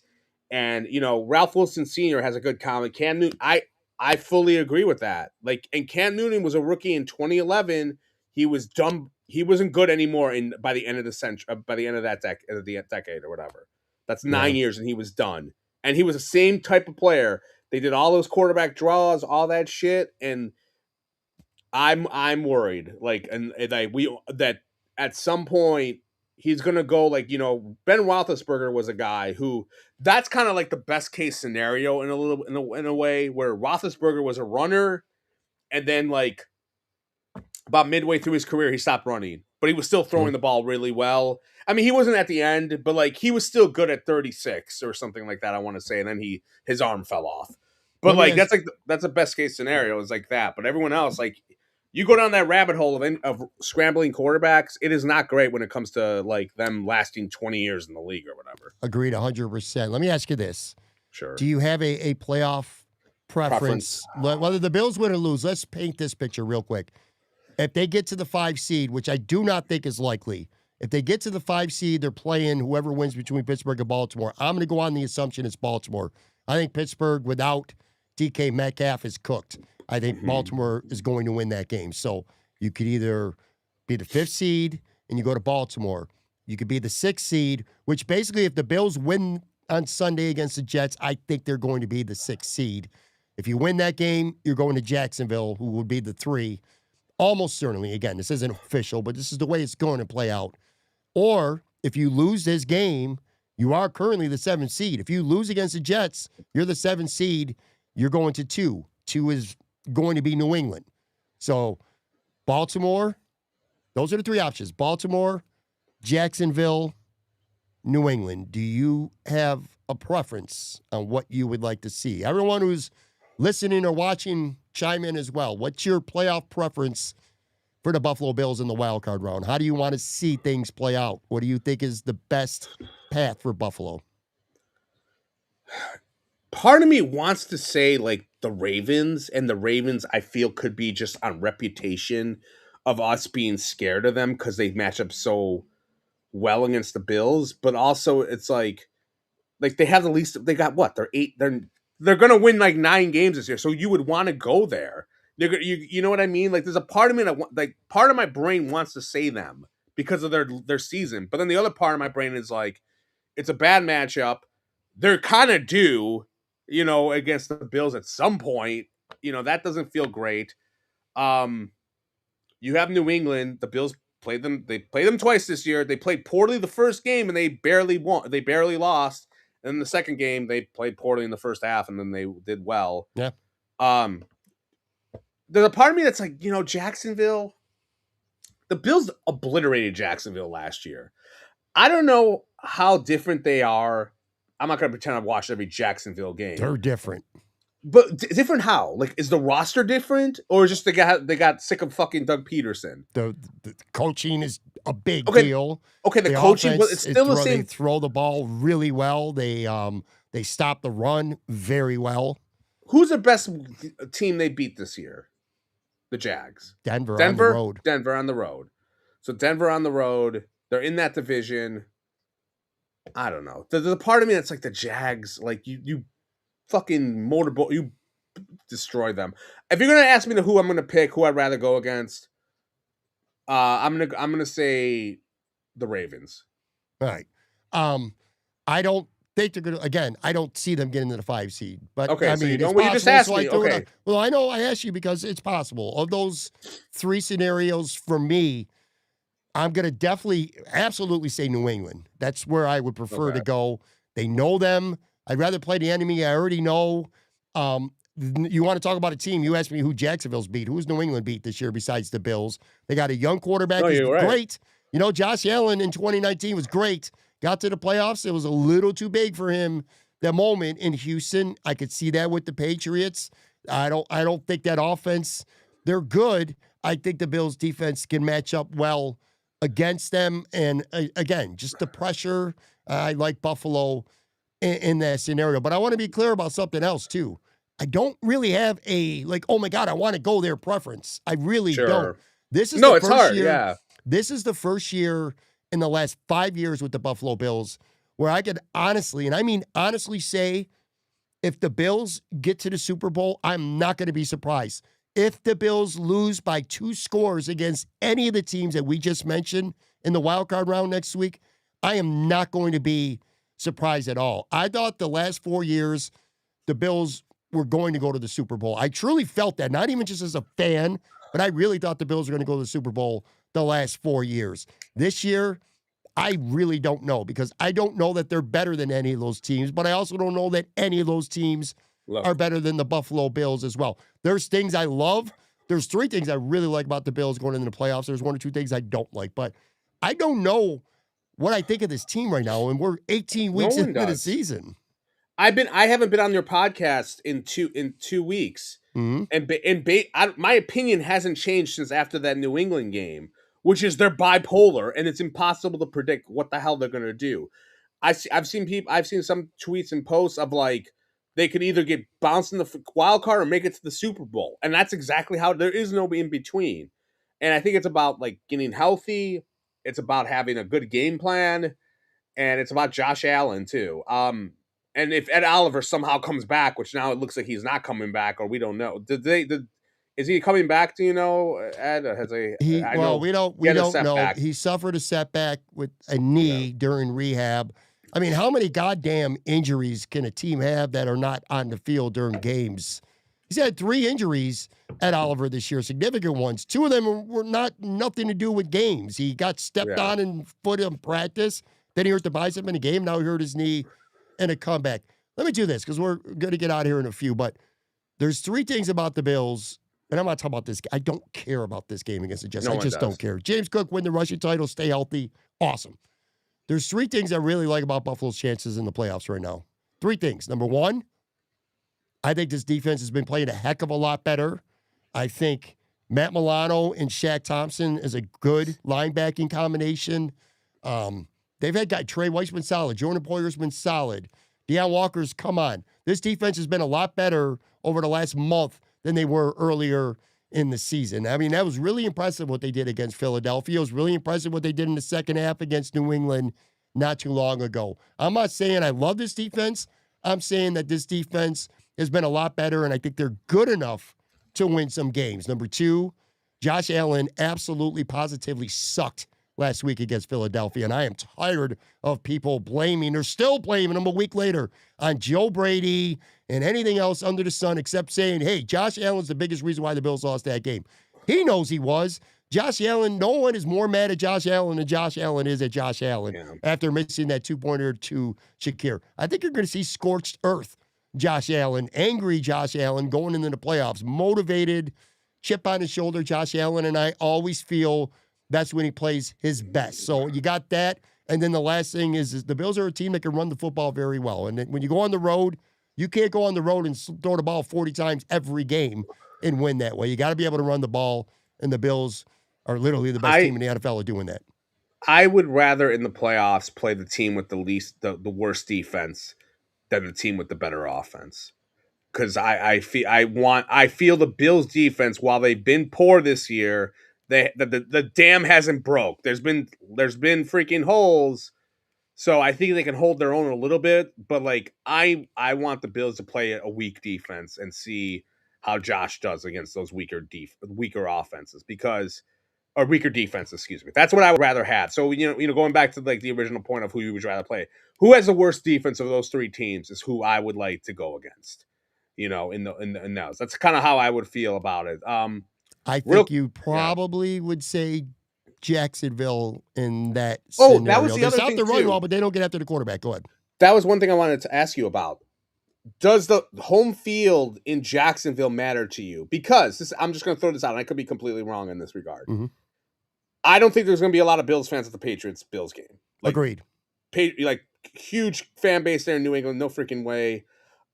And, Ralph Wilson Sr. has a good comment. Cam Newton, I fully agree with that. Like, and Cam Newton was a rookie in 2011. He was dumb. He wasn't good anymore by the end of the century, by the end of that decade or whatever. That's 9 years, and he was done. And he was the same type of player. They did all those quarterback draws, all that shit, and I'm worried. Like, and that at some point he's gonna go like, Ben Roethlisberger was a guy who, that's kind of like the best case scenario in a way, where Roethlisberger was a runner, and then like about midway through his career he stopped running, but he was still throwing the ball really well. I mean, he wasn't at the end, but like he was still good at 36 or something like that, I want to say, and then his arm fell off. But like that's a best case scenario, is like that. But everyone else, like, you go down that rabbit hole of scrambling quarterbacks, it is not great when it comes to like them lasting 20 years in the league or whatever. Agreed 100%. Let me ask you this. Sure. Do you have a playoff preference? Whether the Bills win or lose, let's paint this picture real quick. If they get to the 5 seed, which I do not think is likely, if they get to the 5 seed, they're playing whoever wins between Pittsburgh and Baltimore. I'm going to go on the assumption it's Baltimore. I think Pittsburgh without DK Metcalf is cooked. I think Baltimore is going to win that game. So you could either be the 5th seed and you go to Baltimore. You could be the 6th seed, which basically, if the Bills win on Sunday against the Jets, I think they're going to be the 6th seed. If you win that game, you're going to Jacksonville, who would be the 3. Almost certainly. Again, this isn't official, but this is the way it's going to play out. Or if you lose this game, you are currently the 7th seed. If you lose against the Jets, you're the 7th seed. You're going to 2. 2 is going to be New England. So Baltimore, those are the 3 options. Baltimore, Jacksonville, New England. Do you have a preference on what you would like to see? Everyone who's listening or watching, chime in as well. What's your playoff preference for the Buffalo Bills in the wild card round? How do you want to see things play out? What do you think is the best path for Buffalo? Part of me wants to say like the Ravens, and the Ravens I feel could be just on reputation of us being scared of them because they match up so well against the Bills, but also it's like they have the least. They got what? They're gonna win like 9 games this year, so you would want to go there. You know what I mean? Like there's a part of me that like part of my brain wants to say them because of their season, but then the other part of my brain is like it's a bad matchup. They're kind of due, against the Bills at some point. That doesn't feel great. You have New England. The Bills played them. They played them twice this year. They played poorly the first game and they barely won. They barely lost. And in the second game, they played poorly in the first half and then they did well. Yeah. There's a part of me that's like, Jacksonville. The Bills obliterated Jacksonville last year. I don't know how different they are. I'm not going to pretend I've watched every Jacksonville game. They're different. But different how? Like, is the roster different? Or just they got sick of fucking Doug Peterson? The coaching is a big deal. Okay, the coaching, but it's still the same. They throw the ball really well. They stop the run very well. Who's the best team they beat this year? The Jags. Denver on the road. Denver on the road. So Denver on the road. They're in that division. I don't know. There's a part of me that's like the Jags. Like you fucking motorboat. You destroy them. If you're gonna ask me who I'm gonna pick, who I'd rather go against, I'm gonna say the Ravens. All right. I don't think they're gonna. Again, I don't see them getting to the 5 seed. But okay, I mean, you just asked me. Okay. Well, I know I asked you because it's possible. Of those 3 scenarios for me, I'm going to definitely, absolutely say New England. That's where I would prefer to go. They know them. I'd rather play the enemy I already know. You want to talk about a team? You asked me who Jacksonville's beat. Who's New England beat this year besides the Bills? They got a young quarterback who's great. Josh Allen in 2019 was great. Got to the playoffs. It was a little too big for him that moment in Houston. I could see that with the Patriots. I don't think that offense, they're good. I think the Bills defense can match up well against them. And again, just the pressure. I like Buffalo in that scenario. But I want to be clear about something else, too. I don't really have a, oh, my God, I want to go there preference. I really don't. This is the first hard, year. Yeah. This is the first year in the last 5 years with the Buffalo Bills where I could honestly, and I mean honestly say, if the Bills get to the Super Bowl, I'm not going to be surprised. If the Bills lose by 2 scores against any of the teams that we just mentioned in the wild card round next week, I am not going to be surprised at all. I thought the last 4 years, the Bills were going to go to the Super Bowl. I truly felt that, not even just as a fan, but I really thought the Bills were going to go to the Super Bowl the last 4 years. This year, I really don't know because I don't know that they're better than any of those teams, but I also don't know that any of those teams are better than the Buffalo Bills as well. There's things I love. There's 3 things I really like about the Bills going into the playoffs. There's 1 or 2 things I don't like, but I don't know what I think of this team right now, and we're 18 weeks into the season. I haven't been on your podcast in 2 weeks, and my opinion hasn't changed since after that New England game, which is they're bipolar, and it's impossible to predict what the hell they're going to do. I've seen some tweets and posts of they could either get bounced in the wild card or make it to the Super Bowl, and that's exactly how there is no in between. And I think it's about getting healthy. It's about having a good game plan, and it's about Josh Allen too. And if Ed Oliver somehow comes back, which now it looks like he's not coming back, or we don't know. Is he coming back? Do you know, Ed? We don't know. He suffered a setback with a knee during rehab. I mean, how many goddamn injuries can a team have that are not on the field during games? He's had 3 injuries at Oliver this year, significant ones. 2 of them were nothing to do with games. He got stepped on in foot in practice. Then he hurt the bicep in a game. Now he hurt his knee in a comeback. Let me do this because we're going to get out of here in a few. But there's 3 things about the Bills, and I'm not talking about this. I don't care about this game against the Jets. I just don't care. James Cook win the rushing title, stay healthy. Awesome. There's 3 things I really like about Buffalo's chances in the playoffs right now. 3 things. Number 1, I think this defense has been playing a heck of a lot better. I think Matt Milano and Shaq Thompson is a good linebacking combination. They've had guys, Trey White's been solid. Jordan Poyer's been solid. Deion Walker's, come on. This defense has been a lot better over the last month than they were earlier in the season. I mean, that was really impressive what they did against Philadelphia. It was really impressive what they did in the second half against New England not too long ago. I'm not saying I love this defense. I'm saying that this defense has been a lot better, and I think they're good enough to win some games. Number two, Josh Allen absolutely positively sucked last week against Philadelphia, and I am tired of people blaming, or still blaming him a week later, on Joe Brady and anything else under the sun except saying, hey, Josh Allen's the biggest reason why the Bills lost that game. He knows he was. Josh Allen, no one is more mad at Josh Allen than Josh Allen is at Josh Allen after missing that two-pointer to Shakir. I think you're going to see scorched earth Josh Allen, angry Josh Allen going into the playoffs, motivated, chip on his shoulder Josh Allen, and I always feel that's when he plays his best. So you got that. And then the last thing is the Bills are a team that can run the football very well. And when you go on the road, you can't go on the road and throw the ball 40 times every game and win that way. You got to be able to run the ball, and the Bills are literally the best team in the NFL at doing that. I would rather in the playoffs play the team with the worst defense than the team with the better offense. Because I feel the Bills defense, while they've been poor this year, the dam hasn't broke. There's been freaking holes. So I think they can hold their own a little bit, but like I want the Bills to play a weak defense and see how Josh does against those weaker offenses, or weaker defense, excuse me. That's what I would rather have. So going back to like the original point of who you would rather play, who has the worst defense of those three teams is who I would like to go against. In those. That's kind of how I would feel about it. I think you probably would say Jacksonville in that scenario. That was the other thing too. They stop the run well, but they don't get after the quarterback. Go ahead. That was one thing I wanted to ask you about. Does the home field in Jacksonville matter to you? Because I'm just going to throw this out, and I could be completely wrong in this regard. Mm-hmm. I don't think there's going to be a lot of Bills fans at the Patriots-Bills game. Agreed. Huge fan base there in New England, no freaking way.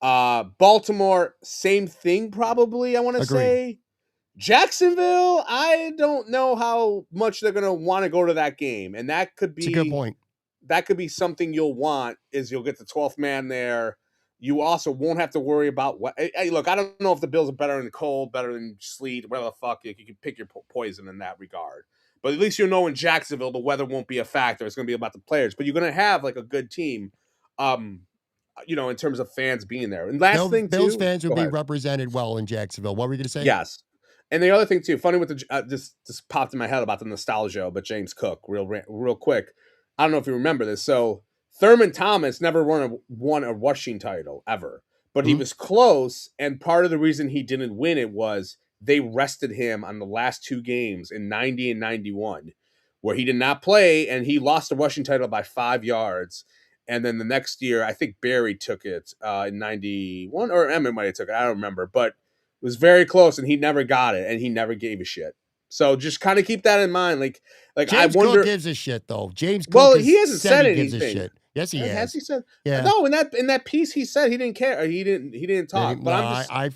Baltimore, same thing probably, I want to say. Jacksonville, I don't know how much they're going to want to go to that game. And that could be... It's a good point. That could be something you'll want, is you'll get the 12th man there. You also won't have to worry about what... Hey, look, I don't know if the Bills are better in cold, better than sleet, whatever the fuck. You can pick your poison in that regard. But at least you'll know in Jacksonville the weather won't be a factor. It's going to be about the players. But you're going to have like a good team, in terms of fans being there. And Bills fans will be represented well in Jacksonville. What were you going to say? Yes. And the other thing too, funny with the just popped in my head about the nostalgia, but James Cook, real quick. I don't know if you remember this. So Thurman Thomas never won a rushing title ever, but he was close. And part of the reason he didn't win it was they rested him on the last two games in 90 and 91, where he did not play, and he lost the rushing title by 5 yards. And then the next year, I think Barry took it in 91, or Emmett might have took it. I don't remember, but it was very close, and he never got it, and he never gave a shit. So just kind of keep that in mind. Like James I wonder. Cook gives a shit though. James Cook he hasn't said anything. Gives a shit. Yes, he has. Has he said? Yeah. No, in that piece he said he didn't care. He didn't talk. I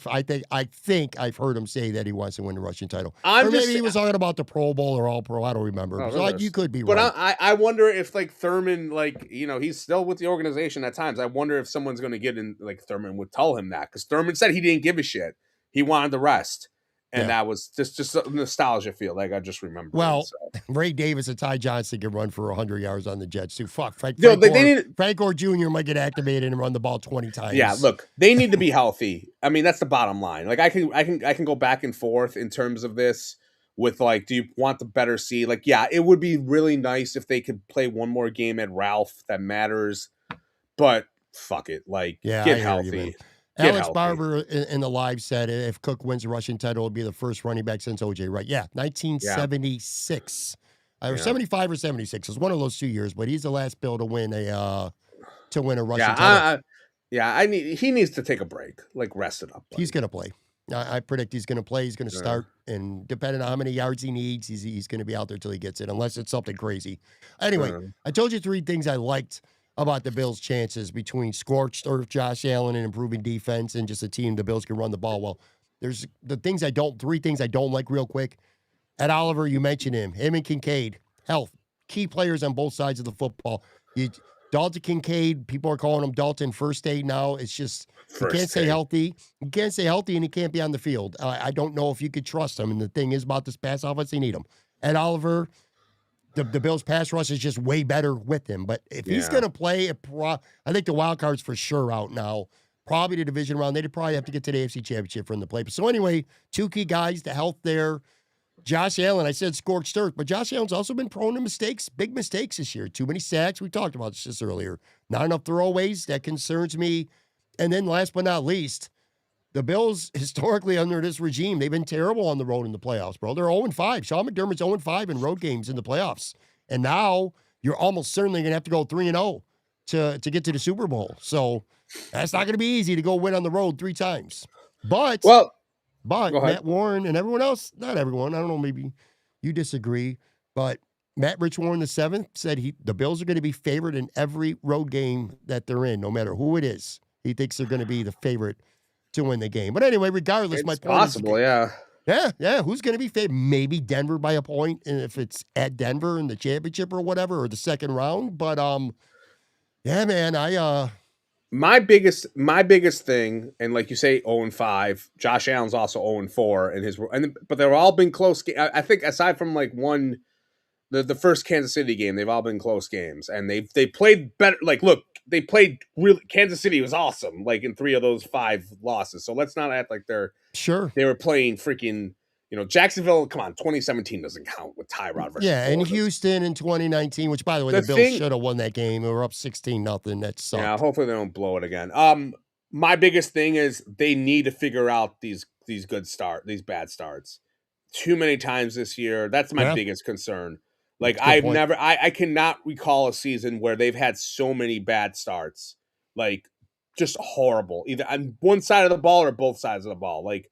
think I've heard him say that he wants to win the rushing title. Maybe he was talking about the Pro Bowl or All Pro. I don't remember. You could be right. But I wonder if like Thurman, he's still with the organization at times. I wonder if someone's going to get in. Like Thurman would tell him that, because Thurman said he didn't give a shit. He wanted the rest. And that was just a nostalgia feel. Like I just remember. Well, Ray Davis and Ty Johnson can run for 100 yards on the Jets too. Fuck, Frank Gore Jr. might get activated and run the ball 20 times. Yeah, look, they need to be healthy. I mean, that's the bottom line. Like I can go back and forth in terms of this with like, do you want the better seed? Like, yeah, it would be really nice if they could play one more game at Ralph that matters. But fuck it, get healthy. Alex Barber in the live said if Cook wins the rushing title, it'll be the first running back since O.J. Wright. Yeah, 1976. Or 75 or 76. It was one of those 2 years, but he's the last Bill to win a rushing title. He needs to take a break, rest it up. He's going to play. I predict he's going to play. He's going to start, and depending on how many yards he needs, he's going to be out there till he gets it, unless it's something crazy. Anyway, I told you 3 things I liked about the Bills' chances between scorched earth Josh Allen and improving defense and just a team the Bills can run the ball well. There's three things I don't like real quick. Ed Oliver, you mentioned him and Kincaid, health, key players on both sides of the football. Dalton Kincaid, people are calling him Dalton First Aid now. It's just he can't stay healthy. He can't stay healthy, and he can't be on the field. I don't know if you could trust him. And the thing is about this pass offense, they need him. Ed Oliver, the Bills' pass rush is just way better with him. But if he's going to play, I think the wild card's for sure out now. Probably the division round. They'd probably have to get to the AFC Championship for him to play. So anyway, two key guys, the health there. Josh Allen, I said scorched earth, but Josh Allen's also been prone to mistakes, big mistakes this year. Too many sacks. We talked about this just earlier. Not enough throwaways. That concerns me. And then last but not least, the Bills, historically under this regime, they've been terrible on the road in the playoffs, bro. They're 0-5. Sean McDermott's 0-5 in road games in the playoffs. And now you're almost certainly going to have to go 3-0 to get to the Super Bowl. So that's not going to be easy to go win on the road 3 times. But Matt Warren and everyone else, not everyone, I don't know, maybe you disagree, but Matt Rich Warren VII said the Bills are going to be favored in every road game that they're in, no matter who it is. He thinks they're going to be the favorite to win the game. But anyway, regardless, it's my point possible, is, yeah. Who's going to be favored? Maybe Denver by a point, and if it's at Denver in the championship or whatever, or the second round. But yeah, man, My biggest thing, and like you say, 0-5. Josh Allen's also 0-4 in his, but they've all been close. I think aside from like the first Kansas City game, they've all been close games, and they played better. Like, look, they played really. Kansas City was awesome, like in 3 of those 5 losses. So let's not act like they were playing freaking. Jacksonville, come on, 2017 doesn't count with Tyrod versus Florida. And Houston in 2019, which, by the way, the Bills should have won that game. They were up 16-0. That sucked. Yeah, hopefully they don't blow it again. My biggest thing is they need to figure out these bad starts. Too many times this year. That's my biggest concern. Like, I cannot recall a season where they've had so many bad starts. Like, just horrible. Either on one side of the ball or both sides of the ball. Like,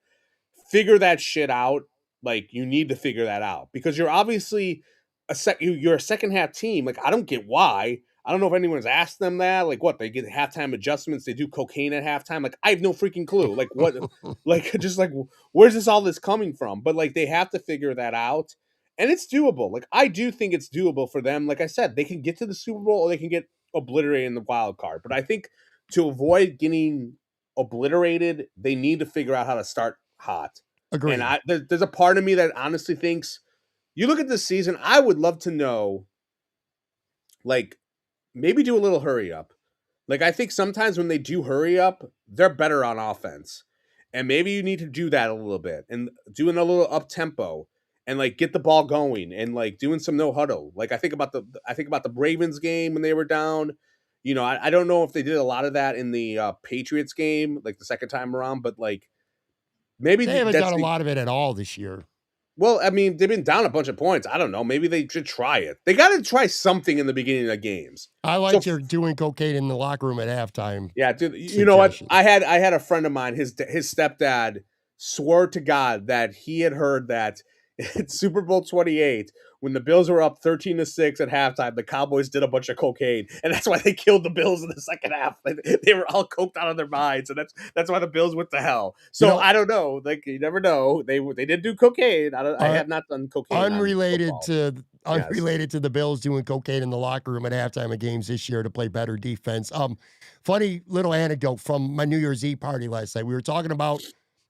figure that shit out. Like, you need to figure that out because you're obviously you're a second half team. Like, I don't get why. I don't know if anyone's asked them that. Like, what, they get halftime adjustments? They do cocaine at halftime? Like, I have no freaking clue. Like, what? Like, just like, where's all this coming from? But like, they have to figure that out, and it's doable. Like, I do think it's doable for them. Like I said, they can get to the Super Bowl or they can get obliterated in the wild card. But I think to avoid getting obliterated, they need to figure out how to start hot. Agreed. And there's a part of me that honestly thinks, you look at this season, I would love to know, like, maybe do a little hurry up. Like, I think sometimes when they do hurry up, they're better on offense. And maybe you need to do that a little bit and doing a little up tempo and like get the ball going and like doing some no huddle. Like, I think about the Ravens game when they were down. I don't know if they did a lot of that in the Patriots game, like the second time around, but like, maybe they haven't done a lot of it at all this year. Well, I mean, they've been down a bunch of points. I don't know. Maybe they should try it. They got to try something in the beginning of the games. I like you're doing cocaine in the locker room at halftime. Yeah, dude. You know what? I had a friend of mine. His stepdad swore to God that he had heard that at Super Bowl 28, when the Bills were up 13-6 at halftime, the Cowboys did a bunch of cocaine, and that's why they killed the Bills in the second half. They were all coked out of their minds, and that's why the Bills went to hell. So I don't know. Like, you never know. They did do cocaine. I have not done cocaine. Unrelated to the Bills doing cocaine in the locker room at halftime of games this year to play better defense. Funny little anecdote from my New Year's Eve party last night. We were talking about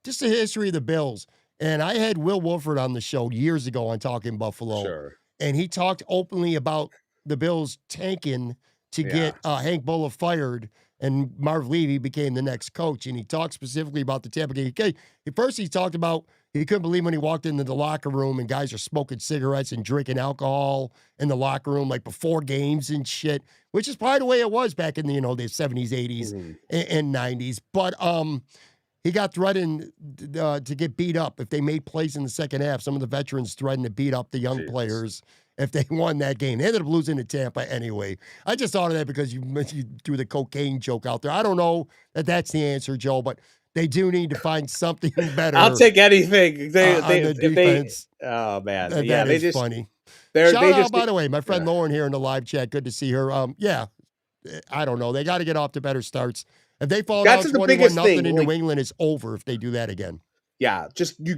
just the history of the Bills. And I had Will Wolford on the show years ago on Talking Buffalo. Sure. And he talked openly about the Bills tanking to get Hank Bullough fired, and Marv Levy became the next coach. And he talked specifically about the Tampa game. First, he talked about he couldn't believe when he walked into the locker room and guys are smoking cigarettes and drinking alcohol in the locker room, like before games and shit, which is probably the way it was back in the 70s, 80s, and 90s. But he got threatened to get beat up if they made plays in the second half. Some of the veterans threatened to beat up the young players if they won that game. They ended up losing to Tampa anyway. I just thought of that because you threw the cocaine joke out there. I don't know that that's the answer, Joe, but they do need to find something better. I'll take anything. On the defense. Oh, man. That is funny. Shout out, by the way, my friend Lauren here in the live chat. Good to see her. I don't know. They got to get off to better starts. If they fall That's down the 21 biggest nothing thing. in Like, New England, it's over if they do that again. yeah,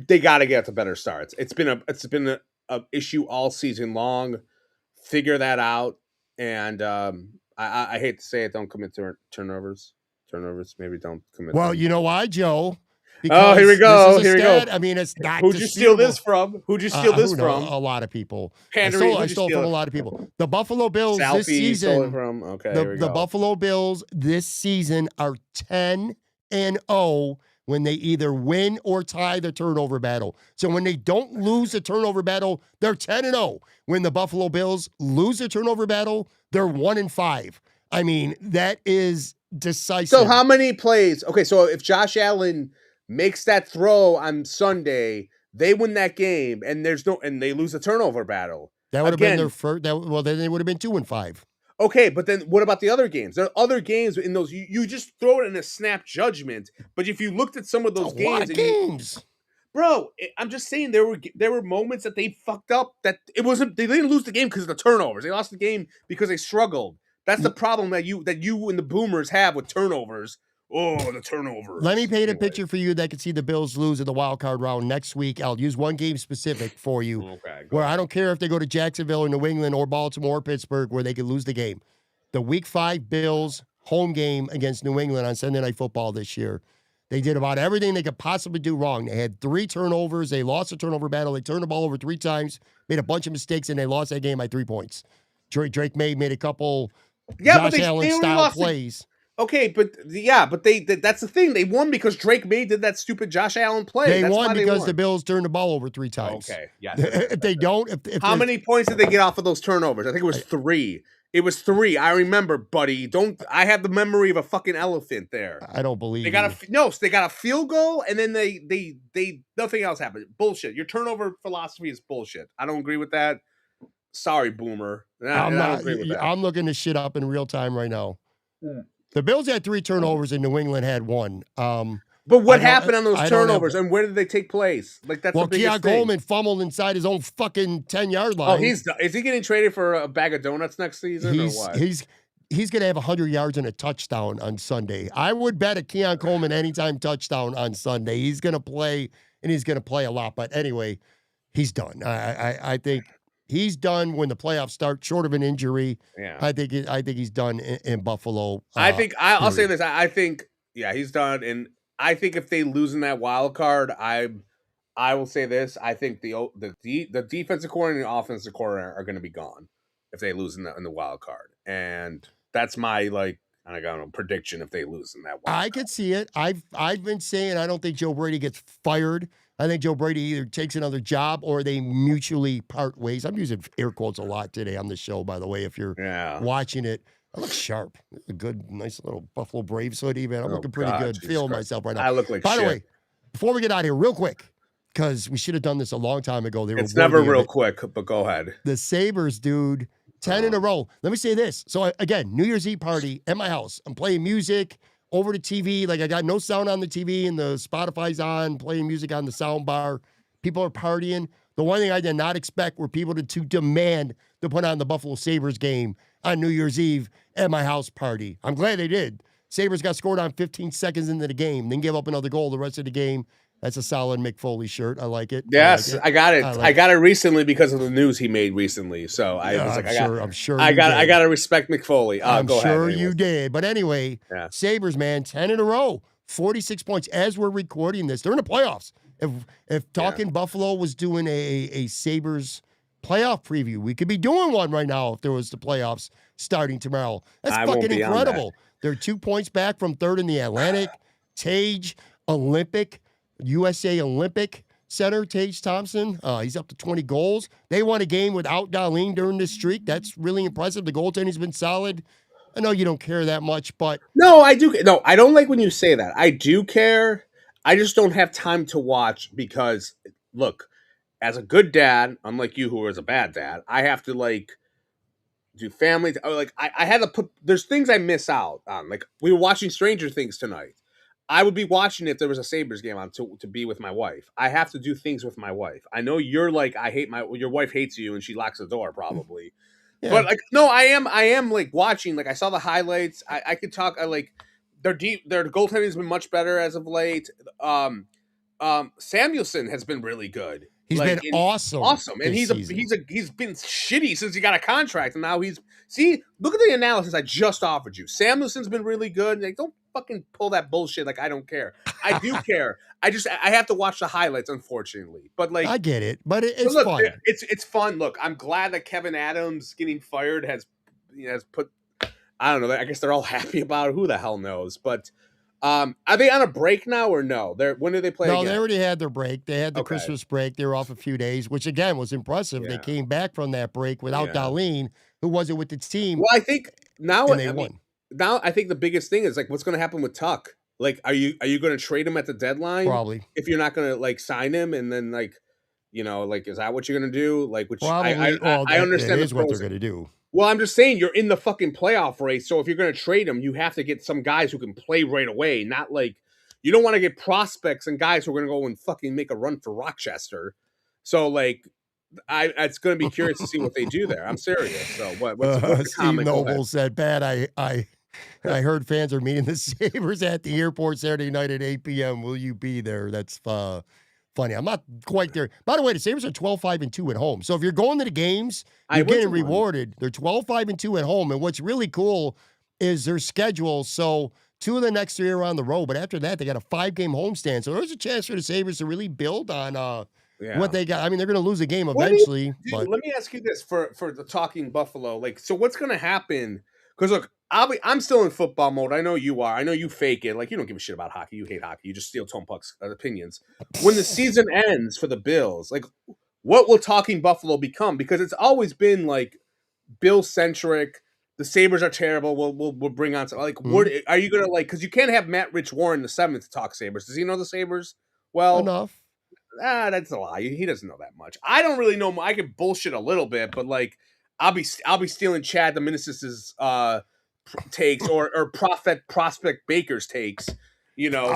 they got to get to better starts. It's been a issue all season long. Figure that out. And I hate to say it, don't commit turnovers. Turnovers, maybe don't commit Well, them. you know why, Joe? Oh, here we Because this go. is a Here we go. stat. I mean, it's not Who'd you steal disputable. this from? Who'd you steal this Who knows? from? A lot of people. Pandering. I Who'd you stole steal from a it lot of people. The Buffalo Bills this Salpy, you stole it season. from. Okay, The here we go. Buffalo Bills this season are 10-0 when they either win or tie the turnover battle. So when they don't lose the turnover battle, they're 10-0. When the Buffalo Bills lose the turnover battle, they're 1-5. I mean, that is decisive. So how many plays? Okay, so if Josh Allen makes that throw on Sunday, they win that game, and they lose the turnover battle. That would have been their first. Well, then they would have been 2-5. Okay, but then what about the other games? There are other games in those. You just throw it in a snap judgment. But if you looked at some of those games, bro, I'm just saying there were moments that they fucked up. That it wasn't. They didn't lose the game because of the turnovers. They lost the game because they struggled. That's the problem that you and the Boomers have with turnovers. Oh, the turnovers. Let me paint a picture for you that can see the Bills lose in the wild card round next week. I'll use one game specific for you, where I don't care if they go to Jacksonville or New England or Baltimore or Pittsburgh, where they could lose the game. The Week 5 Bills home game against New England on Sunday Night Football this year. They did about everything they could possibly do wrong. They had 3 turnovers. They lost the turnover battle. They turned the ball over 3 times, made a bunch of mistakes, and they lost that game by 3 points. Drake May made a couple Josh Allen-style plays. Okay, but that's the thing. They won because Drake May did that stupid Josh Allen play. They won because the Bills turned the ball over 3 times. Okay, yeah. If they don't, how many points did they get off of those turnovers? I think it was 3. It was 3. I remember, buddy. I have the memory of a fucking elephant there. I don't believe they got they got a field goal, and then they nothing else happened. Bullshit. Your turnover philosophy is bullshit. I don't agree with that. Sorry, Boomer. I don't agree with that. I'm looking this shit up in real time right now. The Bills had 3 turnovers and New England had 1. But what happened on those turnovers, and where did they take place? Like that's the biggest thing. Coleman fumbled inside his own fucking 10-yard line. Oh, is he getting traded for a bag of donuts next season or what? He's going to have 100 yards and a touchdown on Sunday. I would bet a Keon Coleman anytime touchdown on Sunday. He's going to play, and he's going to play a lot. But anyway, he's done. I think he's done when the playoffs start, short of an injury. Yeah. I think he's done in Buffalo. I'll say this. I think he's done, and I think if they lose in that wild card, I will say this. I think the defensive coordinator and the offensive coordinator are going to be gone if they lose in the wild card, and that's my I don't know, prediction if they lose in that wild card. I could see it. I've been saying I don't think Joe Brady gets fired. I think Joe Brady either takes another job or they mutually part ways. I'm using air quotes a lot today on the show, by the way, if you're watching it. I look sharp. A good, nice little Buffalo Braves hoodie, man. I'm looking pretty good. Feeling myself right now. I look like By the way, before we get out of here, real quick, because we should have done this a long time ago. It's never real quick, but go ahead. The Sabres, dude, 10 in a row. Let me say this. So, again, New Year's Eve party at my house. I'm playing music over the TV. Like, I got no sound on the TV, and the Spotify's on, playing music on the sound bar. People are partying. The one thing I did not expect were people to demand to put on the Buffalo Sabres game on New Year's Eve at my house party. I'm glad they did. Sabres got scored on 15 seconds into the game, then gave up another goal the rest of the game. That's a solid Mick Foley shirt. I like it. Yes, I got it. I got it recently because of the news he made recently. So I'm sure. I got to respect Mick Foley. I'm sure you did. But anyway, Sabres, man, 10 in a row, 46 points as we're recording this. They're in the playoffs. If Talking Buffalo was doing a Sabres playoff preview, we could be doing one right now if there was the playoffs starting tomorrow. That's fucking incredible. They're 2 points back from third in the Atlantic. Tage, Olympic, USA Olympic center, Tage Thompson. He's up to 20 goals. They won a game without Darlene during this streak. That's really impressive. The goaltending's been solid. I know you don't care that much, but... No, I do. No, I don't like when you say that. I do care. I just don't have time to watch because, look, as a good dad, unlike you who is a bad dad, I have to, do family. I had to put... There's things I miss out on. Like, we were watching Stranger Things tonight. I would be watching if there was a Sabres game on to be with my wife. I have to do things with my wife. I know you're like, your wife hates you and she locks the door probably. But like, no, I am like watching. Like, I saw the highlights. I could talk. I like their goaltending has been much better as of late. Samuelson has been really good. He's like, been awesome, and he's been shitty since he got a contract, and now look at the analysis I just offered you. Samuelson's been really good. Like, don't fucking pull that bullshit. Like, I don't care. I do care. I have to watch the highlights, unfortunately. But like, I get it, but it's look, fun. It's fun. Look, I'm glad that Kevin Adams getting fired has put. I don't know. I guess they're all happy about it. Who the hell knows? But are they on a break now or no? When do they play? No, again? They already had their break. They had the Christmas break. They were off a few days, which again was impressive. They came back from that break without Darlene, who wasn't with the team. Well, I think now and they won. Now I think the biggest thing is like what's going to happen with Tuck. Like, are you going to trade him at the deadline? Probably. If you're not going to like sign him, and then like, like, is that what you're going to do? Like, which probably. I understand is what they're going to do. Well, I'm just saying you're in the fucking playoff race. So if you're going to trade him, you have to get some guys who can play right away. Not like you don't want to get prospects and guys who are going to go and fucking make a run for Rochester. So like, it's going to be curious to see what they do there. I'm serious. So what's the Steve Noble said, "Pat, I heard fans are meeting the Sabres at the airport Saturday night at 8 p.m. Will you be there?" That's funny. I'm not quite there. By the way, the Sabres are 12-5-2 at home. So if you're going to the games, you're getting rewarded. They're 12-5-2 at home. And what's really cool is their schedule. So 2 of the next 3 are on the road. But after that, they got a 5-game homestand. So there's a chance for the Sabres to really build on what they got. I mean, they're going to lose a game eventually. Let me ask you this for the Talking Buffalo. Like, so what's going to happen? Because look, I'm still in football mode. I know you are. I know you fake it. Like, you don't give a shit about hockey. You hate hockey. You just steal Tone Puck's opinions. When the season ends for the Bills, like, what will Talking Buffalo become? Because it's always been like Bill centric. The Sabres are terrible. We'll bring on some, like, what are you gonna like? Because you can't have Matt Rich Warren the 7th to talk Sabres. Does he know the Sabres? Well, enough. That's a lie. He doesn't know that much. I don't really know. I could bullshit a little bit, but like, I'll be stealing Chad the Ministus's takes or prospect Baker's takes,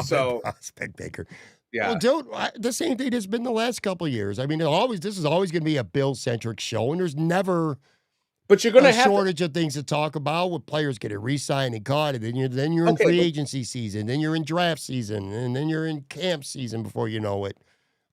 so prospect Baker. Yeah. Well, dude, the same thing has been the last couple of years. I mean, this is always going to be a Bill-centric show, and there's never but you're going to have shortage of things to talk about with players getting re-signed and caught, and then you're in free agency season, then you're in draft season, and then you're in camp season before you know it.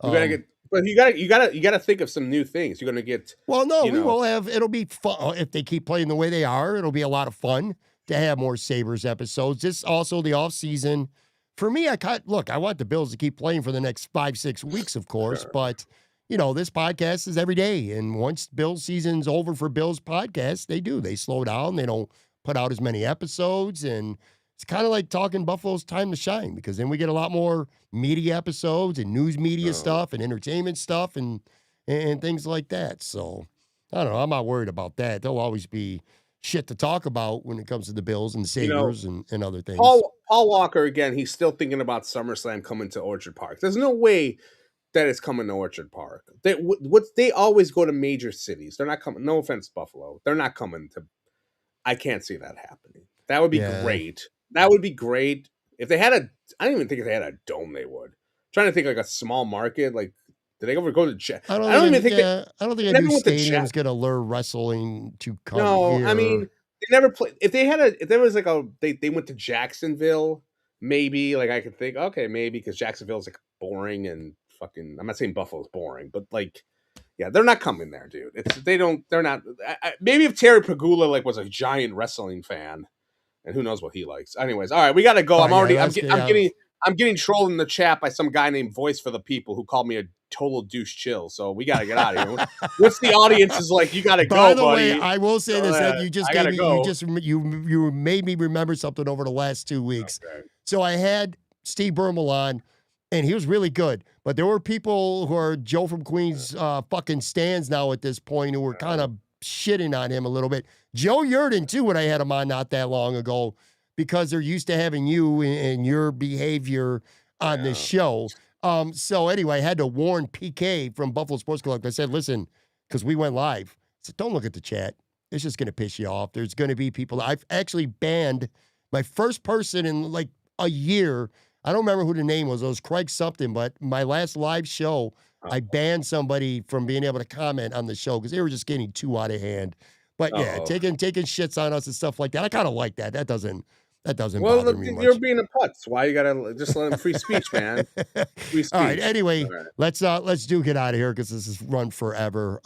You're gonna get, but you gotta think of some new things. You're gonna get. Well, no, we will have. It'll be fun if they keep playing the way they are. It'll be a lot of fun to have more Sabres episodes. This also the off season. For me, I want the Bills to keep playing for the next 5-6 weeks, of course. Sure. But this podcast is every day, and once Bills season's over for Bills podcasts, they slow down. They don't put out as many episodes, and it's kind of like Talking Buffalo's time to shine, because then we get a lot more media episodes and news media stuff and entertainment stuff and things like that. So I don't know. I'm not worried about that. There'll always be shit to talk about when it comes to the Bills and the Sabres and other things. Paul Walker, again, he's still thinking about SummerSlam coming to Orchard Park. There's no way that it's coming to Orchard Park. They always go to major cities. They're not coming. No offense, Buffalo. They're not coming to. I can't see that happening. That would be great. That would be great. If they had I don't even think if they had a dome, they would. I'm trying to think like a small market. Like, did they ever go to I don't even think a new stadium's going to lure wrestling to come here. I mean, they never played. If there was like they went to Jacksonville, maybe, like, I could think, okay, maybe, because Jacksonville's like boring and fucking, I'm not saying Buffalo's boring, but like, yeah, they're not coming there, dude. They're not. Maybe if Terry Pagula like was a giant wrestling fan. And who knows what he likes. Anyways, all right, we got to go. I'm getting trolled in the chat by some guy named Voice for the People who called me a total douche chill. So we got to get out of here. What's the audience is like? You got to go, buddy. By the way, I will say this: that you just gave me, you made me remember something over the last 2 weeks. Okay. So I had Steve Bermel on, and he was really good. But there were people who are Joe from Queens fucking stands now at this point who were kind of shitting on him a little bit. Joe Yurden, too, when I had him on not that long ago, because they're used to having you and your behavior on this show. So anyway, I had to warn PK from Buffalo Sports Club. I said, listen, because we went live. I said, don't look at the chat. It's just going to piss you off. There's going to be people. I've actually banned my first person in like a year. I don't remember who the name was. It was Craig something, but my last live show, I banned somebody from being able to comment on the show because they were just getting too out of hand. But yeah, Uh-oh. taking shits on us and stuff like that. I kind of like that. That doesn't Well, bother me you're much. being a putz. Why you gotta just let him free speech, man? Free speech. All right. Anyway, All right. let's do get out of here because this has run forever.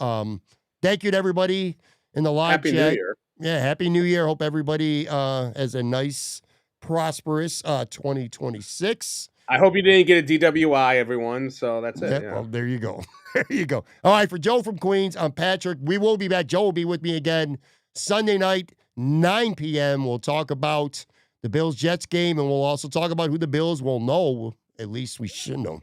Thank you to everybody in the live Happy chat. New Year. Yeah, happy New Year. Hope everybody has a nice, prosperous 2026. I hope you didn't get a DWI, everyone. So that's it. Yeah, Yeah. well, there you go. There you go. All right, for Joe from Queens, I'm Patrick. We will be back. Joe will be with me again Sunday night, 9 p.m. We'll talk about the Bills-Jets game, and we'll also talk about who the Bills will know. At least we should know.